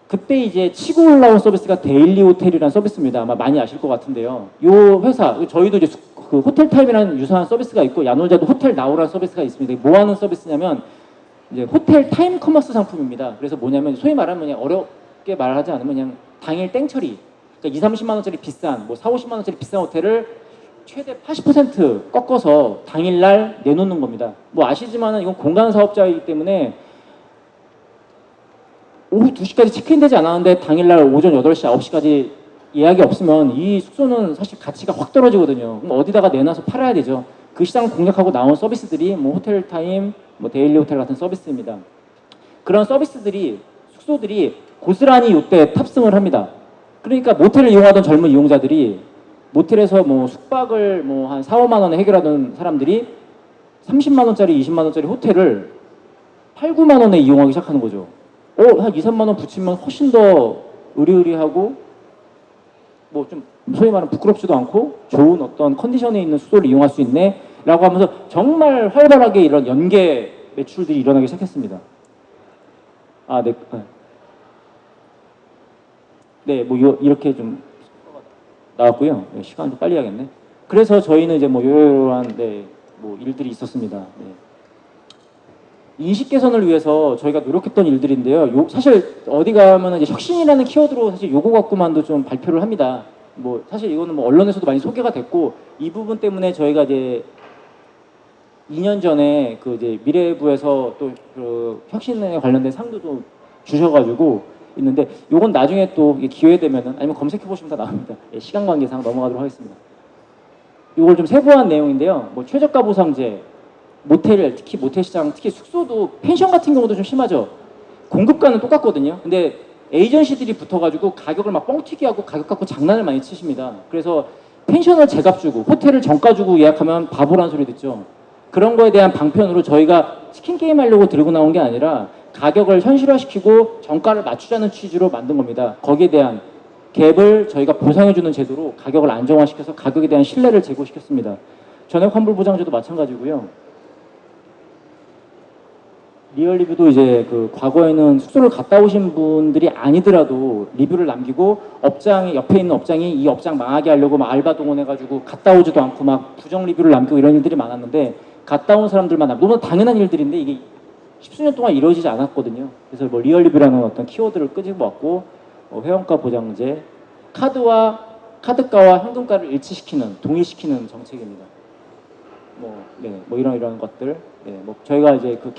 그때 이제 치고 올라온 서비스가 데일리 호텔이라는 서비스입니다. 아마 많이 아실 것 같은데요. 이 회사 저희도 이제 그 호텔 타임이라는 유사한 서비스가 있고 야놀자도 호텔 나오라는 서비스가 있습니다. 뭐 하는 서비스냐면 이제 호텔 타임 커머스 상품입니다. 그래서 뭐냐면 소위 말하면 그냥 어렵게 말하지 않으면 그냥 당일 땡처리. 그러니까 2, 30만 원짜리 비싼, 뭐 4, 50만 원짜리 비싼 호텔을 최대 80% 꺾어서 당일날 내놓는 겁니다. 뭐 아시지만은 이건 공간 사업자이기 때문에 오후 2시까지 체크인되지 않았는데 당일날 오전 8시, 9시까지 예약이 없으면 이 숙소는 사실 가치가 확 떨어지거든요. 그럼 어디다가 내놔서 팔아야 되죠. 그 시장을 공략하고 나온 서비스들이 뭐 호텔 타임, 뭐 데일리 호텔 같은 서비스입니다. 그런 서비스들이 숙소들이 고스란히 이때 탑승을 합니다. 그러니까 모텔을 이용하던 젊은 이용자들이 모텔에서 뭐 숙박을 뭐 한 4, 5만 원에 해결하던 사람들이 30만 원짜리, 20만 원짜리 호텔을 8, 9만 원에 이용하기 시작하는 거죠. 한 2, 3만 원 붙이면 훨씬 더 의리의리하고 뭐 좀 소위 말하는 부끄럽지도 않고 좋은 어떤 컨디션에 있는 숙소를 이용할 수 있네라고 하면서 정말 활발하게 이런 연계 매출들이 일어나기 시작했습니다. 아, 네. 네, 뭐 이렇게 좀 나왔고요. 네, 시간 좀 빨리 해야겠네. 그래서 저희는 이제 뭐 요러한 뭐 일들이 있었습니다. 네. 인식 개선을 위해서 저희가 노력했던 일들인데요. 사실 어디 가면은 이제 혁신이라는 키워드로 사실 요거 갖고만도 좀 발표를 합니다. 뭐 사실 이거는 뭐 언론에서도 많이 소개가 됐고 이 부분 때문에 저희가 이제 2년 전에 그 이제 미래부에서 또 그 혁신에 관련된 상도 좀 주셔가지고 있는데 요건 나중에 또 기회 되면은 아니면 검색해 보시면 다 나옵니다. 예, 시간 관계상 넘어가도록 하겠습니다. 요걸 좀 세부한 내용인데요. 뭐 최저가 보상제, 모텔, 특히 모텔 시장, 특히 숙소도 펜션 같은 경우도 좀 심하죠. 공급가는 똑같거든요. 근데 에이전시들이 붙어가지고 가격을 막 뻥튀기 하고 가격 갖고 장난을 많이 치십니다. 그래서 펜션을 제값 주고 호텔을 정가 주고 예약하면 바보란 소리 듣죠. 그런 거에 대한 방편으로 저희가 치킨 게임 하려고 들고 나온 게 아니라 가격을 현실화시키고 정가를 맞추자는 취지로 만든 겁니다. 거기에 대한 갭을 저희가 보상해주는 제도로 가격을 안정화시켜서 가격에 대한 신뢰를 제고시켰습니다. 전액 환불 보장제도 마찬가지고요. 리얼 리뷰도 이제 그 과거에는 숙소를 갔다 오신 분들이 아니더라도 리뷰를 남기고 업장에 옆에 있는 업장이 이 업장 망하게 하려고 막 알바 동원해가지고 갔다 오지도 않고 막 부정 리뷰를 남기고 이런 일들이 많았는데 갔다 온 사람들만 너무 당연한 일들인데 이게 십수년 동안 이루어지지 않았거든요. 그래서 뭐 리얼 리뷰라는 어떤 키워드를 끄집어 왔고 회원가 보장제, 카드가와 현금가를 일치시키는 동일시키는 정책입니다. 뭐 이런 것들. 네, 뭐 저희가 이제 그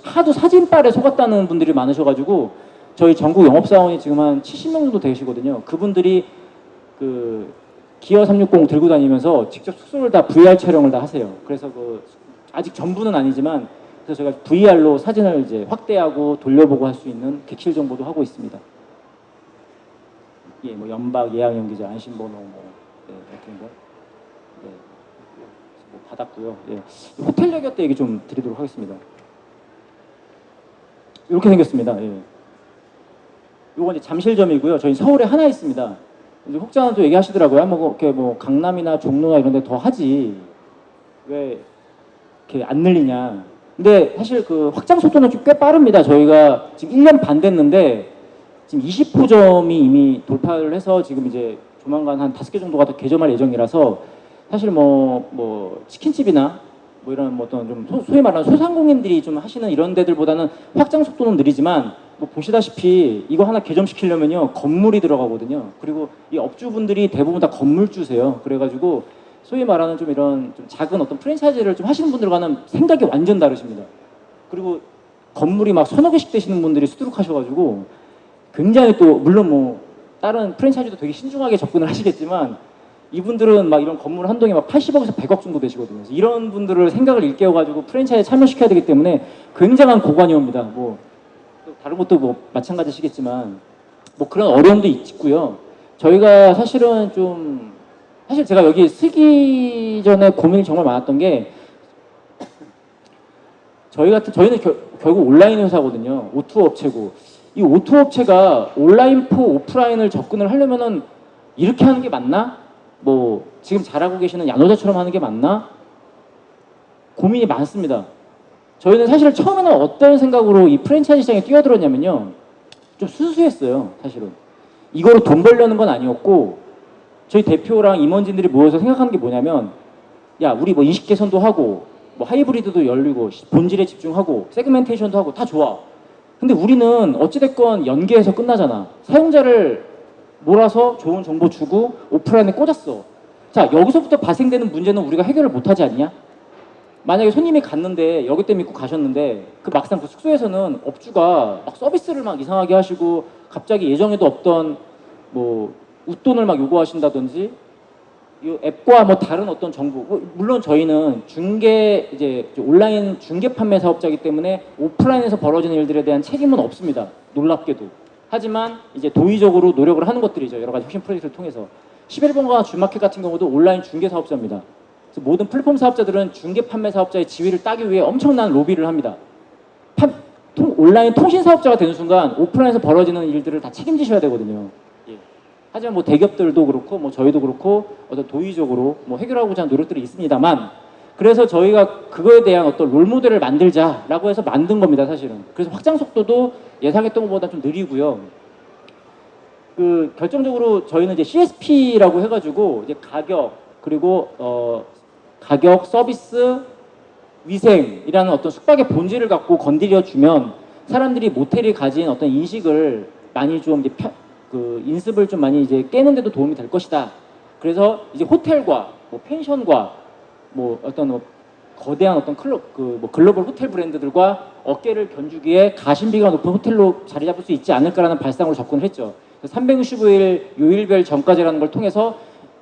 하도 사진빨에 속았다는 분들이 많으셔가지고 저희 전국 영업사원이 지금 한 70명 정도 되시거든요. 그분들이 그 기어 360 들고 다니면서 직접 숙소를 다 VR 촬영을 다 하세요. 그래서 그 아직 전부는 아니지만 그래서 저희가 VR로 사진을 이제 확대하고 돌려보고 할 수 있는 객실 정보도 하고 있습니다. 예, 뭐 연박 예약 연기자 안심번호 같은 거. 네. 뭐 받았고요. 예. 호텔 얘기 얘기 좀 드리도록 하겠습니다. 이렇게 생겼습니다. 예. 요건 이제 잠실점이고요. 저희 서울에 하나 있습니다. 이제 혹자는 또 얘기하시더라고요. 뭐 이렇게 뭐 강남이나 종로나 이런 데 더 하지. 왜 이렇게 안 늘리냐. 근데 사실 그 확장 속도는 좀 꽤 빠릅니다. 저희가 지금 1년 반 됐는데 지금 20호점이 이미 돌파를 해서 지금 이제 조만간 한 5개 정도가 더 개점할 예정이라서 사실 뭐 치킨집이나 뭐 이런 뭐 어떤 좀 소위 말하는 소상공인들이 좀 하시는 이런 데들보다는 확장 속도는 느리지만 뭐 보시다시피 이거 하나 개점시키려면요 건물이 들어가거든요. 그리고 이 업주분들이 대부분 다 건물주세요. 그래가지고 소위 말하는 좀 이런 좀 작은 어떤 프랜차이즈를 좀 하시는 분들과는 생각이 완전 다르십니다. 그리고 건물이 막 서너 개씩 되시는 분들이 수두룩하셔가지고 굉장히 또 물론 뭐 다른 프랜차이즈도 되게 신중하게 접근을 하시겠지만 이분들은 막 이런 건물 한 동에 막 80억에서 100억 정도 되시거든요. 그래서 이런 분들을 생각을 일깨워가지고 프랜차이즈 참여시켜야 되기 때문에 굉장한 고관여입니다. 뭐 다른 것도 뭐 마찬가지시겠지만 뭐 그런 어려움도 있고요. 저희가 사실은 사실 제가 여기 쓰기 전에 고민이 정말 많았던 게 저희는 결국 온라인 회사거든요. O2 업체고 이 O2 업체가 온라인 포 오프라인을 접근을 하려면은 이렇게 하는 게 맞나? 뭐 지금 잘하고 계시는 야노자처럼 하는 게 맞나? 고민이 많습니다. 저희는 사실 처음에는 어떤 생각으로 이 프랜차이즈 시장에 뛰어들었냐면요. 좀 수수했어요. 사실은. 이거로 돈 벌려는 건 아니었고 저희 대표랑 임원진들이 모여서 생각하는 게 뭐냐면 야 우리 뭐 인식 개선도 하고 뭐 하이브리드도 열리고 본질에 집중하고 세그멘테이션도 하고 다 좋아. 근데 우리는 어찌됐건 연계해서 끝나잖아. 사용자를 몰아서 좋은 정보 주고 오프라인에 꽂았어. 자 여기서부터 발생되는 문제는 우리가 해결을 못하지 않냐? 만약에 손님이 갔는데 여기 때 믿고 가셨는데 그 막상 그 숙소에서는 업주가 막 서비스를 막 이상하게 하시고 갑자기 예정에도 없던 뭐 웃돈을 막 요구하신다든지 이 앱과 뭐 다른 어떤 정보 물론 저희는 이제 온라인 중개 판매 사업자이기 때문에 오프라인에서 벌어지는 일들에 대한 책임은 없습니다. 놀랍게도. 하지만 이제 도의적으로 노력을 하는 것들이죠. 여러 가지 혁신 프로젝트를 통해서 11번가 주마켓 같은 경우도 온라인 중개 사업자입니다. 그래서 모든 플랫폼 사업자들은 중개 판매 사업자의 지위를 따기 위해 엄청난 로비를 합니다. 온라인 통신 사업자가 되는 순간 오프라인에서 벌어지는 일들을 다 책임지셔야 되거든요. 예. 하지만 뭐 대기업들도 그렇고 뭐 저희도 그렇고 어떤 도의적으로 뭐 해결하고자 하는 노력들이 있습니다만, 그래서 저희가 그거에 대한 어떤 롤모델을 만들자라고 해서 만든 겁니다, 사실은. 그래서 확장 속도도 예상했던 것보다 좀 느리고요. 그 결정적으로 저희는 이제 CSP라고 해가지고 이제 가격, 그리고 가격, 서비스, 위생이라는 어떤 숙박의 본질을 갖고 건드려 주면 사람들이 모텔이 가진 어떤 인식을 많이 좀 이제 그 인습을 좀 많이 이제 깨는데도 도움이 될 것이다. 그래서 이제 호텔과 뭐 펜션과 뭐 어떤 뭐 거대한 어떤 클럽 그 뭐 글로벌 호텔 브랜드들과 어깨를 견주기에 가심비가 높은 호텔로 자리 잡을 수 있지 않을까라는 발상으로 접근을 했죠. 365일 요일별 정가제라는 걸 통해서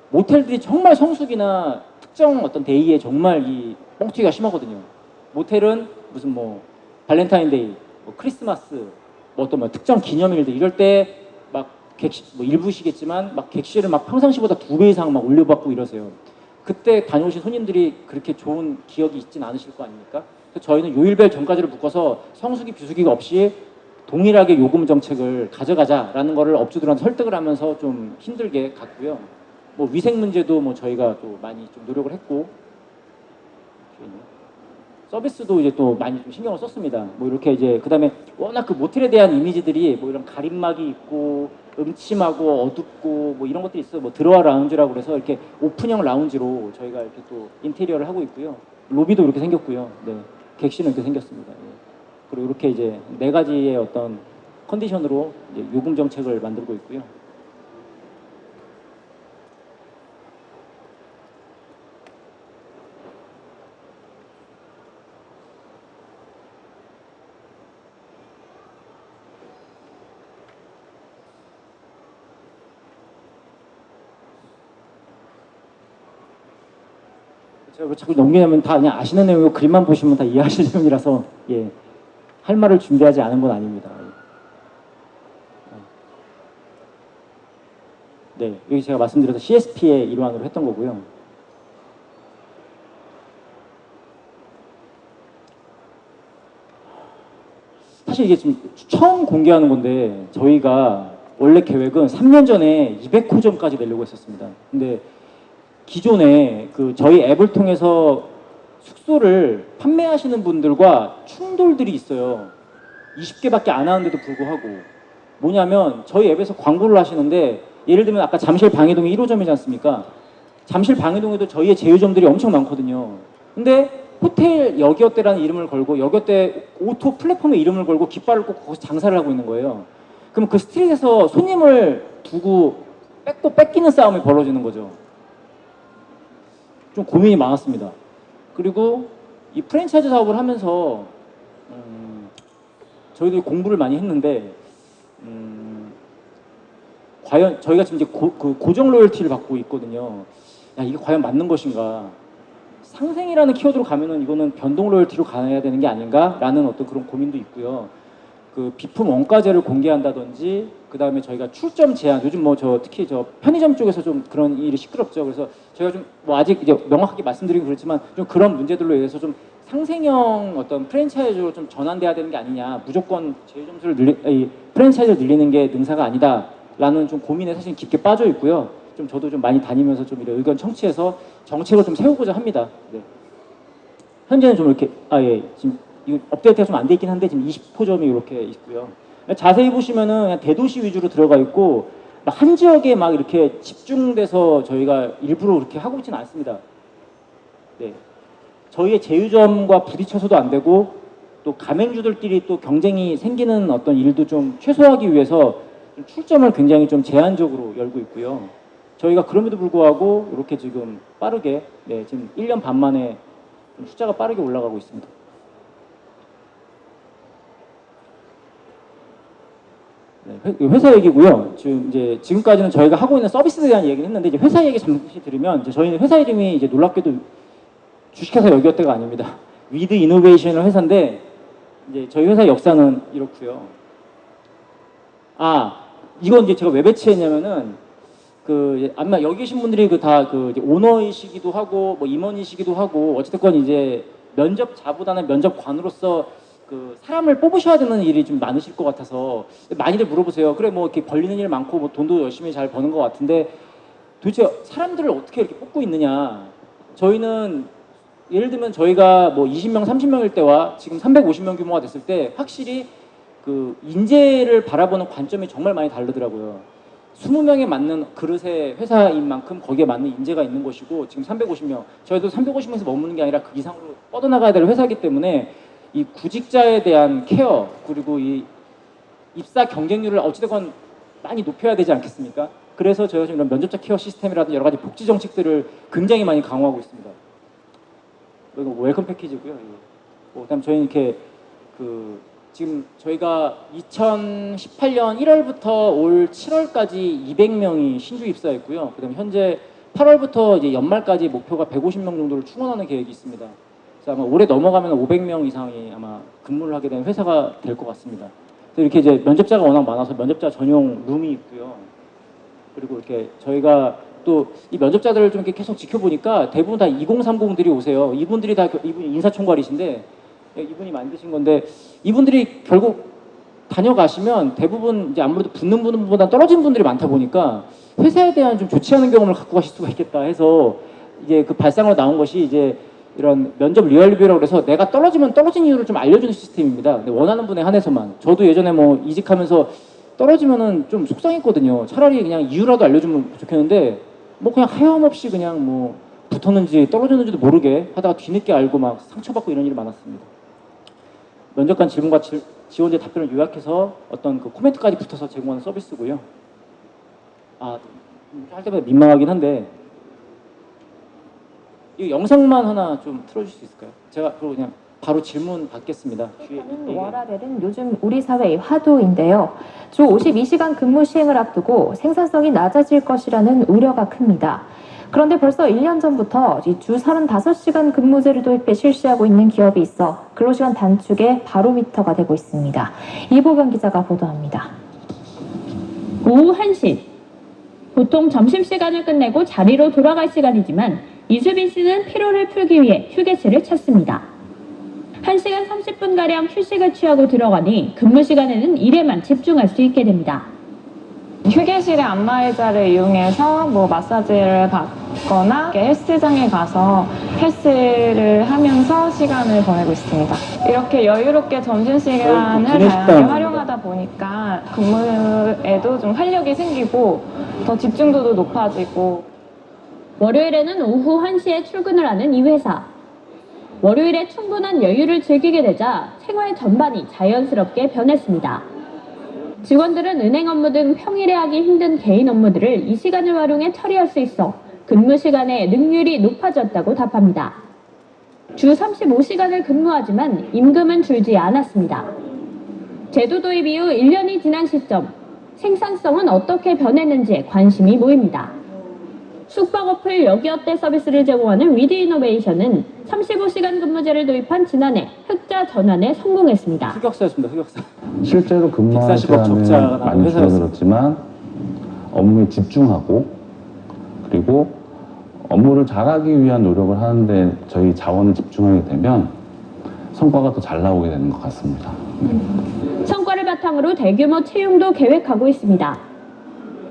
모텔들이 정말 성수기나 특정 어떤 데이에 정말 이 뻥튀기가 심하거든요. 모텔은 무슨 뭐 발렌타인데이, 뭐 크리스마스, 뭐 어떤 뭐 특정 기념일들 이럴 때 막 객실 뭐 일부시겠지만 막 객실을 막 평상시보다 2배 이상 막 올려받고 이러세요. 그때 다녀오신 손님들이 그렇게 좋은 기억이 있진 않으실 거 아닙니까? 그래서 저희는 요일별 정가제를 묶어서 성수기 비수기가 없이 동일하게 요금 정책을 가져가자라는 거를 업주들한테 설득을 하면서 좀 힘들게 갔고요. 뭐 위생 문제도 뭐 저희가 또 많이 좀 노력을 했고, 서비스도 이제 또 많이 좀 신경을 썼습니다. 뭐 이렇게 이제 그다음에 워낙 그 모텔에 대한 이미지들이 뭐 이런 가림막이 있고 음침하고 어둡고 뭐 이런 것들이 있어요. 뭐 드로아 라운지라고 그래서 이렇게 오픈형 라운지로 저희가 이렇게 또 인테리어를 하고 있고요. 로비도 이렇게 생겼고요. 네, 객실은 이렇게 생겼습니다. 예. 그리고 이렇게 이제 4가지의 어떤 컨디션으로 이제 요금 정책을 만들고 있고요. 제가 왜 자꾸 넘기냐면 다 그냥 아시는 내용이고 그림만 보시면 다 이해하실 내용이라서 예, 할 말을 준비하지 않은 건 아닙니다. 네, 여기 제가 말씀드려서 CSP의 일환으로 했던 거고요. 사실 이게 지금 처음 공개하는 건데 저희가 원래 계획은 3년 전에 200호점까지 내려고 했었습니다. 근데 기존에 그 저희 앱을 통해서 숙소를 판매하시는 분들과 충돌들이 있어요. 20개밖에 안 하는데도 불구하고. 뭐냐면 저희 앱에서 광고를 하시는데 예를 들면 아까 잠실 방해동이 1호점이지 않습니까? 잠실 방해동에도 저희의 제휴점들이 엄청 많거든요. 근데 호텔 여기어때라는 이름을 걸고 여기어때 오토 플랫폼의 이름을 걸고 깃발을 꽂고 거기서 장사를 하고 있는 거예요. 그럼 그 스트릿에서 손님을 두고 뺏고 뺏기는 싸움이 벌어지는 거죠. 좀 고민이 많았습니다. 그리고 이 프랜차이즈 사업을 하면서 저희들이 공부를 많이 했는데 과연 저희가 지금 이제 고정 로열티를 받고 있거든요. 야, 이게 과연 맞는 것인가? 상생이라는 키워드로 가면은 이거는 변동 로열티로 가야 되는 게 아닌가라는 어떤 그런 고민도 있고요. 그 비품 원가제를 공개한다든지 그 다음에 저희가 출점 제한, 요즘 뭐 저 특히 저 편의점 쪽에서 좀 그런 일이 시끄럽죠. 그래서 저희가 좀 뭐 아직 이제 명확하게 말씀드리긴 그렇지만 좀 그런 문제들로 인해서 좀 상생형 어떤 프랜차이즈로 좀 전환돼야 되는 게 아니냐, 무조건 제휴점수를 프랜차이즈를 늘리는 게 능사가 아니다라는 좀 고민에 사실 깊게 빠져 있고요. 좀 저도 좀 많이 다니면서 좀 이런 의견 청취해서 정책을 좀 세우고자 합니다. 네. 현재는 좀 이렇게 지금 이 업데이트가 좀 안 돼 있긴 한데 지금 20호점이 이렇게 있고요. 자세히 보시면은 그냥 대도시 위주로 들어가 있고 한 지역에 막 이렇게 집중돼서 저희가 일부러 그렇게 하고 있지는 않습니다. 네. 저희의 제휴점과 부딪혀서도 안 되고 또 가맹주들끼리 또 경쟁이 생기는 어떤 일도 좀 최소화하기 위해서 출점을 굉장히 좀 제한적으로 열고 있고요. 저희가 그럼에도 불구하고 이렇게 지금 빠르게 지금 1년 반 만에 숫자가 빠르게 올라가고 있습니다. 네, 회사 얘기고요. 지금까지는 저희가 하고 있는 서비스에 대한 얘기를 했는데 이제 회사 얘기 잠시 들으면 이제 저희는 회사 이름이 이제 놀랍게도 주식회사 여기어때가 아닙니다. 위드 이노베이션을 회사인데 이제 저희 회사 역사는 이렇고요. 이건 이제 제가 왜 배치했냐면은 아마 여기 계신 분들이 다 오너이시기도 하고 뭐 임원이시기도 하고 어쨌든 이제 면접자보다는 면접관으로서 그 사람을 뽑으셔야 되는 일이 좀 많으실 것 같아서 많이들 물어보세요. 그래 뭐 이렇게 벌리는 일 많고 뭐 돈도 열심히 잘 버는 것 같은데 도대체 사람들을 어떻게 이렇게 뽑고 있느냐. 저희는 예를 들면 저희가 뭐 20명, 30명일 때와 지금 350명 규모가 됐을 때 확실히 그 인재를 바라보는 관점이 정말 많이 다르더라고요. 20명에 맞는 그릇의 회사인 만큼 거기에 맞는 인재가 있는 것이고 지금 350명, 저희도 350명에서 머무는 게 아니라 그 이상으로 뻗어나가야 될 회사이기 때문에 이 구직자에 대한 케어 그리고 이 입사 경쟁률을 어찌됐건 많이 높여야 되지 않겠습니까? 그래서 저희가 지금 이런 면접자 케어 시스템이라든지 여러 가지 복지 정책들을 굉장히 많이 강화하고 있습니다. 이거 웰컴 패키지고요. 그다음 저희는 이렇게 그 지금 저희가 2018년 1월부터 올 7월까지 200명이 신규 입사했고요. 그다음 현재 8월부터 이제 연말까지 목표가 150명 정도를 충원하는 계획이 있습니다. 그래서 아마 올해 넘어가면 500명 이상이 아마 근무를 하게 되는 회사가 될 것 같습니다. 그래서 이렇게 이제 면접자가 워낙 많아서 면접자 전용 룸이 있고요. 그리고 이렇게 저희가 또 이 면접자들을 좀 이렇게 계속 지켜보니까 대부분 다 2030들이 오세요. 이분들이 다 이분이 인사총괄이신데 이분이 만드신 건데 이분들이 결국 다녀가시면 대부분 이제 아무래도 붙는 분보다 떨어진 분들이 많다 보니까 회사에 대한 좀 좋지 않은 경험을 갖고 가실 수가 있겠다 해서 이제 그 발상으로 나온 것이 이제 이런 면접 리얼리뷰라고 해서 내가 떨어지면 떨어진 이유를 좀 알려주는 시스템입니다. 근데 원하는 분에 한해서만. 저도 예전에 뭐 이직하면서 떨어지면은 좀 속상했거든요. 차라리 그냥 이유라도 알려주면 좋겠는데 뭐 그냥 하염없이 그냥 뭐 붙었는지 떨어졌는지도 모르게 하다가 뒤늦게 알고 막 상처받고 이런 일이 많았습니다. 면접관 질문과 지원자 답변을 요약해서 어떤 그 코멘트까지 붙어서 제공하는 서비스고요. 할 때마다 민망하긴 한데 이 영상만 하나 좀 틀어줄 수 있을까요? 제가 그리고 그냥 바로 질문 받겠습니다. 워라밸은 요즘 우리 사회의 화두인데요. 주 52시간 근무 시행을 앞두고 생산성이 낮아질 것이라는 우려가 큽니다. 그런데 벌써 1년 전부터 주 35시간 근무제를 도입해 실시하고 있는 기업이 있어 근로시간 단축의 바로미터가 되고 있습니다. 이보경 기자가 보도합니다. 오후 1시. 보통 점심시간을 끝내고 자리로 돌아갈 시간이지만 이수빈 씨는 피로를 풀기 위해 휴게실을 찾습니다. 1시간 30분가량 휴식을 취하고 들어가니 근무 시간에는 일에만 집중할 수 있게 됩니다. 휴게실의 안마의자를 이용해서 뭐 마사지를 받거나 헬스장에 가서 헬스를 하면서 시간을 보내고 있습니다. 이렇게 여유롭게 점심시간을 다양하게 활용하다 보니까 근무에도 좀 활력이 생기고 더 집중도도 높아지고. 월요일에는 오후 1시에 출근을 하는 이 회사. 월요일에 충분한 여유를 즐기게 되자 생활 전반이 자연스럽게 변했습니다. 직원들은 은행 업무 등 평일에 하기 힘든 개인 업무들을 이 시간을 활용해 처리할 수 있어 근무 시간의 능률이 높아졌다고 답합니다. 주 35시간을 근무하지만 임금은 줄지 않았습니다. 제도 도입 이후 1년이 지난 시점, 생산성은 어떻게 변했는지에 관심이 모입니다. 숙박어플 여기어때 서비스를 제공하는 위드이노베이션은 35시간 근무제를 도입한 지난해 흑자 전환에 성공했습니다. 흑역사였습니다. 흑역사. 실제로 근무할 시간은 많이 줄어들었지만 업무에 집중하고 그리고 업무를 잘하기 위한 노력을 하는데 저희 자원을 집중하게 되면 성과가 더 잘 나오게 되는 것 같습니다. 성과를 바탕으로 대규모 채용도 계획하고 있습니다.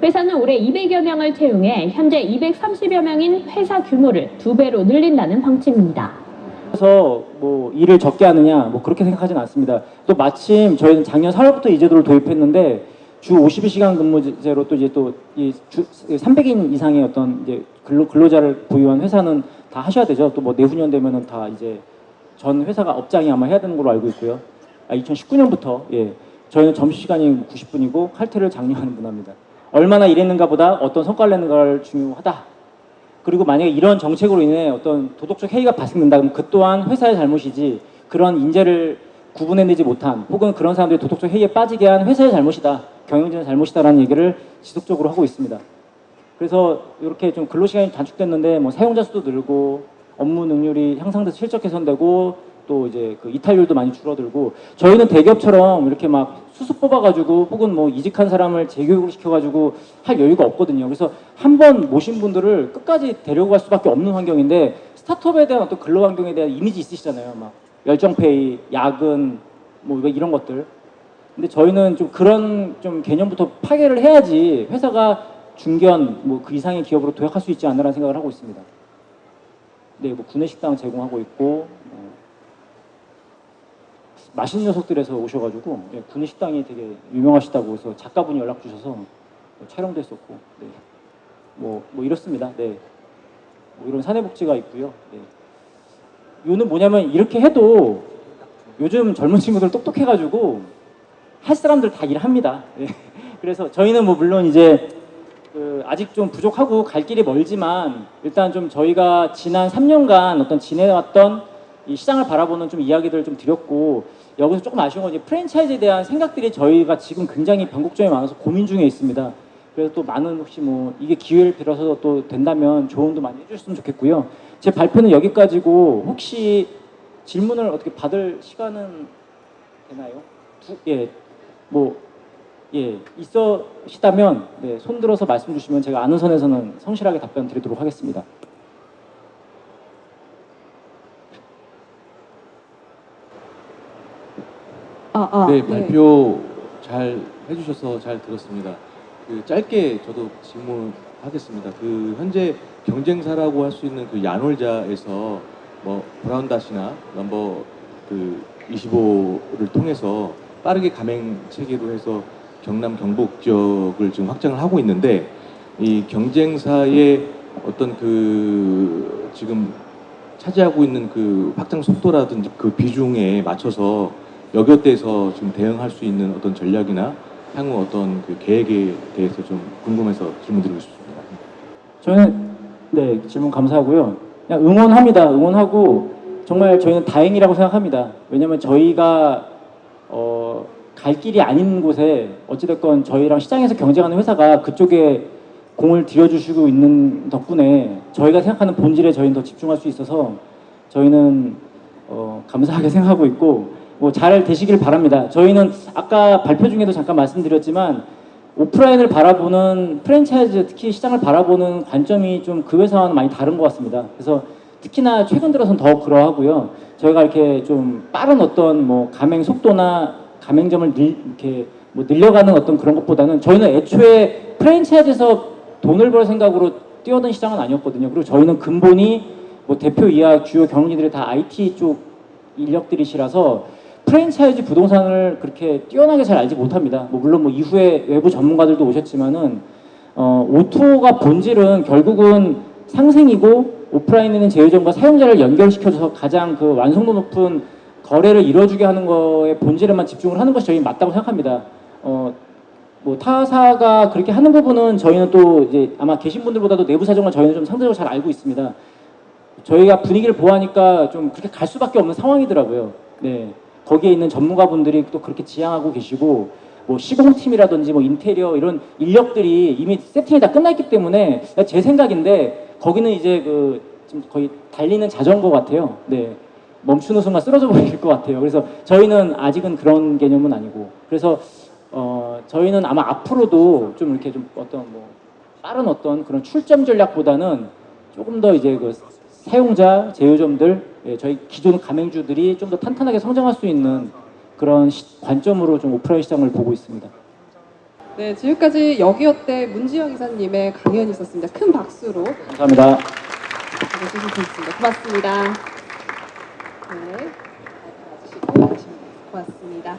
회사는 올해 200여 명을 채용해 현재 230여 명인 회사 규모를 2배로 늘린다는 방침입니다. 그래서 뭐 일을 적게 하느냐 뭐 그렇게 생각하지는 않습니다. 또 마침 저희는 작년 4월부터 이 제도를 도입했는데 주 52시간 근무제로 또 이제 또 이 주 300인 이상의 어떤 이제 근로자를 보유한 회사는 다 하셔야 되죠. 또 뭐 내후년 되면은 다 이제 전 회사가 업장이 아마 해야 되는 걸로 알고 있고요. 2019년부터 저희는 점심시간이 90분이고 칼퇴를 장려하는 문화입니다. 얼마나 일했는가 보다 어떤 성과를 내는가를 중요하다. 그리고 만약에 이런 정책으로 인해 어떤 도덕적 해이가 발생된다 그러면 그 또한 회사의 잘못이지 그런 인재를 구분해내지 못한 혹은 그런 사람들이 도덕적 해이에 빠지게 한 회사의 잘못이다. 경영진의 잘못이다라는 얘기를 지속적으로 하고 있습니다. 그래서 이렇게 좀 근로시간이 단축됐는데 뭐 사용자 수도 늘고 업무 능률이 향상돼서 실적 개선되고 또 이제 그 이탈률도 많이 줄어들고 저희는 대기업처럼 이렇게 막 수습 뽑아가지고 혹은 뭐 이직한 사람을 재교육을 시켜가지고 할 여유가 없거든요. 그래서 한 번 모신 분들을 끝까지 데려고 갈 수밖에 없는 환경인데 스타트업에 대한 어떤 근로 환경에 대한 이미지 있으시잖아요. 막 열정페이, 야근, 뭐 이런 것들. 근데 저희는 좀 그런 좀 개념부터 파괴를 해야지 회사가 중견 뭐 그 이상의 기업으로 도약할 수 있지 않나라는 생각을 하고 있습니다. 네, 뭐 구내식당 제공하고 있고 맛있는 녀석들에서 오셔가지고 네, 구내식당이 되게 유명하시다고 해서 작가분이 연락 주셔서 촬영도 했었고 네. 뭐 이렇습니다. 네. 뭐 이런 사내복지가 있고요. 네. 요는 뭐냐면 이렇게 해도 요즘 젊은 친구들 똑똑해가지고 할 사람들 다 일합니다. 네. 그래서 저희는 뭐 물론 이제 아직 좀 부족하고 갈 길이 멀지만 일단 좀 저희가 지난 3년간 어떤 지내왔던 이 시장을 바라보는 좀 이야기들을 좀 드렸고 여기서 조금 아쉬운 건 이제 프랜차이즈에 대한 생각들이 저희가 지금 굉장히 변곡점이 많아서 고민 중에 있습니다. 그래서 또 많은 혹시 뭐 이게 기회를 빌어서 또 된다면 조언도 많이 해주셨으면 좋겠고요. 제 발표는 여기까지고 혹시 질문을 어떻게 받을 시간은 되나요? 있으시다면 네, 손 들어서 말씀 주시면 제가 아는 선에서는 성실하게 답변 드리도록 하겠습니다. 네, 발표 잘 해주셔서 잘 들었습니다. 짧게 저도 질문하겠습니다. 현재 경쟁사라고 할 수 있는 야놀자에서 뭐 브라운닷이나 넘버 25를 통해서 빠르게 가맹 체계로 해서 경남 경북 지역을 지금 확장을 하고 있는데 이 경쟁사의 어떤 지금 차지하고 있는 확장 속도라든지 비중에 맞춰서 여기어때에서 지금 대응할 수 있는 어떤 전략이나 향후 어떤 계획에 대해서 좀 궁금해서 질문드리고 싶습니다. 저는 네 질문 감사하고요. 그냥 응원합니다. 응원하고 정말 저희는 다행이라고 생각합니다. 왜냐하면 저희가 갈 길이 아닌 곳에 어찌됐건 저희랑 시장에서 경쟁하는 회사가 그쪽에 공을 들여주시고 있는 덕분에 저희가 생각하는 본질에 저희는 더 집중할 수 있어서 저희는 감사하게 생각하고 있고 뭐 잘 되시길 바랍니다. 저희는 아까 발표 중에도 잠깐 말씀드렸지만 오프라인을 바라보는 프랜차이즈 특히 시장을 바라보는 관점이 좀 그 회사와는 많이 다른 것 같습니다. 그래서 특히나 최근 들어서는 더 그러하고요. 저희가 이렇게 좀 빠른 어떤 뭐 가맹 속도나 가맹점을 이렇게 뭐 늘려가는 어떤 그런 것보다는 저희는 애초에 프랜차이즈에서 돈을 벌 생각으로 뛰어든 시장은 아니었거든요. 그리고 저희는 근본이 뭐 대표 이하 주요 경영진들이 다 IT 쪽 인력들이시라서 프랜차이즈 부동산을 그렇게 뛰어나게 잘 알지 못합니다. 뭐 물론 뭐 이후에 외부 전문가들도 오셨지만은 오토가 본질은 결국은 상생이고 오프라인에 있는 제휴점과 사용자를 연결시켜줘서 가장 완성도 높은 거래를 이뤄주게 하는 거에 본질에만 집중을 하는 것이 저희는 맞다고 생각합니다. 뭐 타사가 그렇게 하는 부분은 저희는 또 이제 아마 계신 분들보다도 내부 사정을 저희는 좀 상대적으로 잘 알고 있습니다. 저희가 분위기를 보아하니까 좀 그렇게 갈 수밖에 없는 상황이더라고요. 네. 거기에 있는 전문가분들이 또 그렇게 지향하고 계시고 뭐 시공팀이라든지 뭐 인테리어 이런 인력들이 이미 세팅이 다 끝나 있기 때문에 제 생각인데 거기는 이제 지금 거의 달리는 자전거 같아요. 네. 멈추는 순간 쓰러져 버릴 것 같아요. 그래서 저희는 아직은 그런 개념은 아니고 그래서 저희는 아마 앞으로도 좀 이렇게 좀 어떤 뭐 빠른 어떤 그런 출점 전략보다는 조금 더 이제 사용자 제휴점들 저희 기존 가맹주들이 좀 더 탄탄하게 성장할 수 있는 그런 관점으로 좀 오프라인 시장을 보고 있습니다. 네, 지금까지 여기어때 문지영 이사님의 강연이 있었습니다. 큰 박수로 감사합니다. 해주셔서 좋습니다. 고맙습니다. 네, 고맙습니다.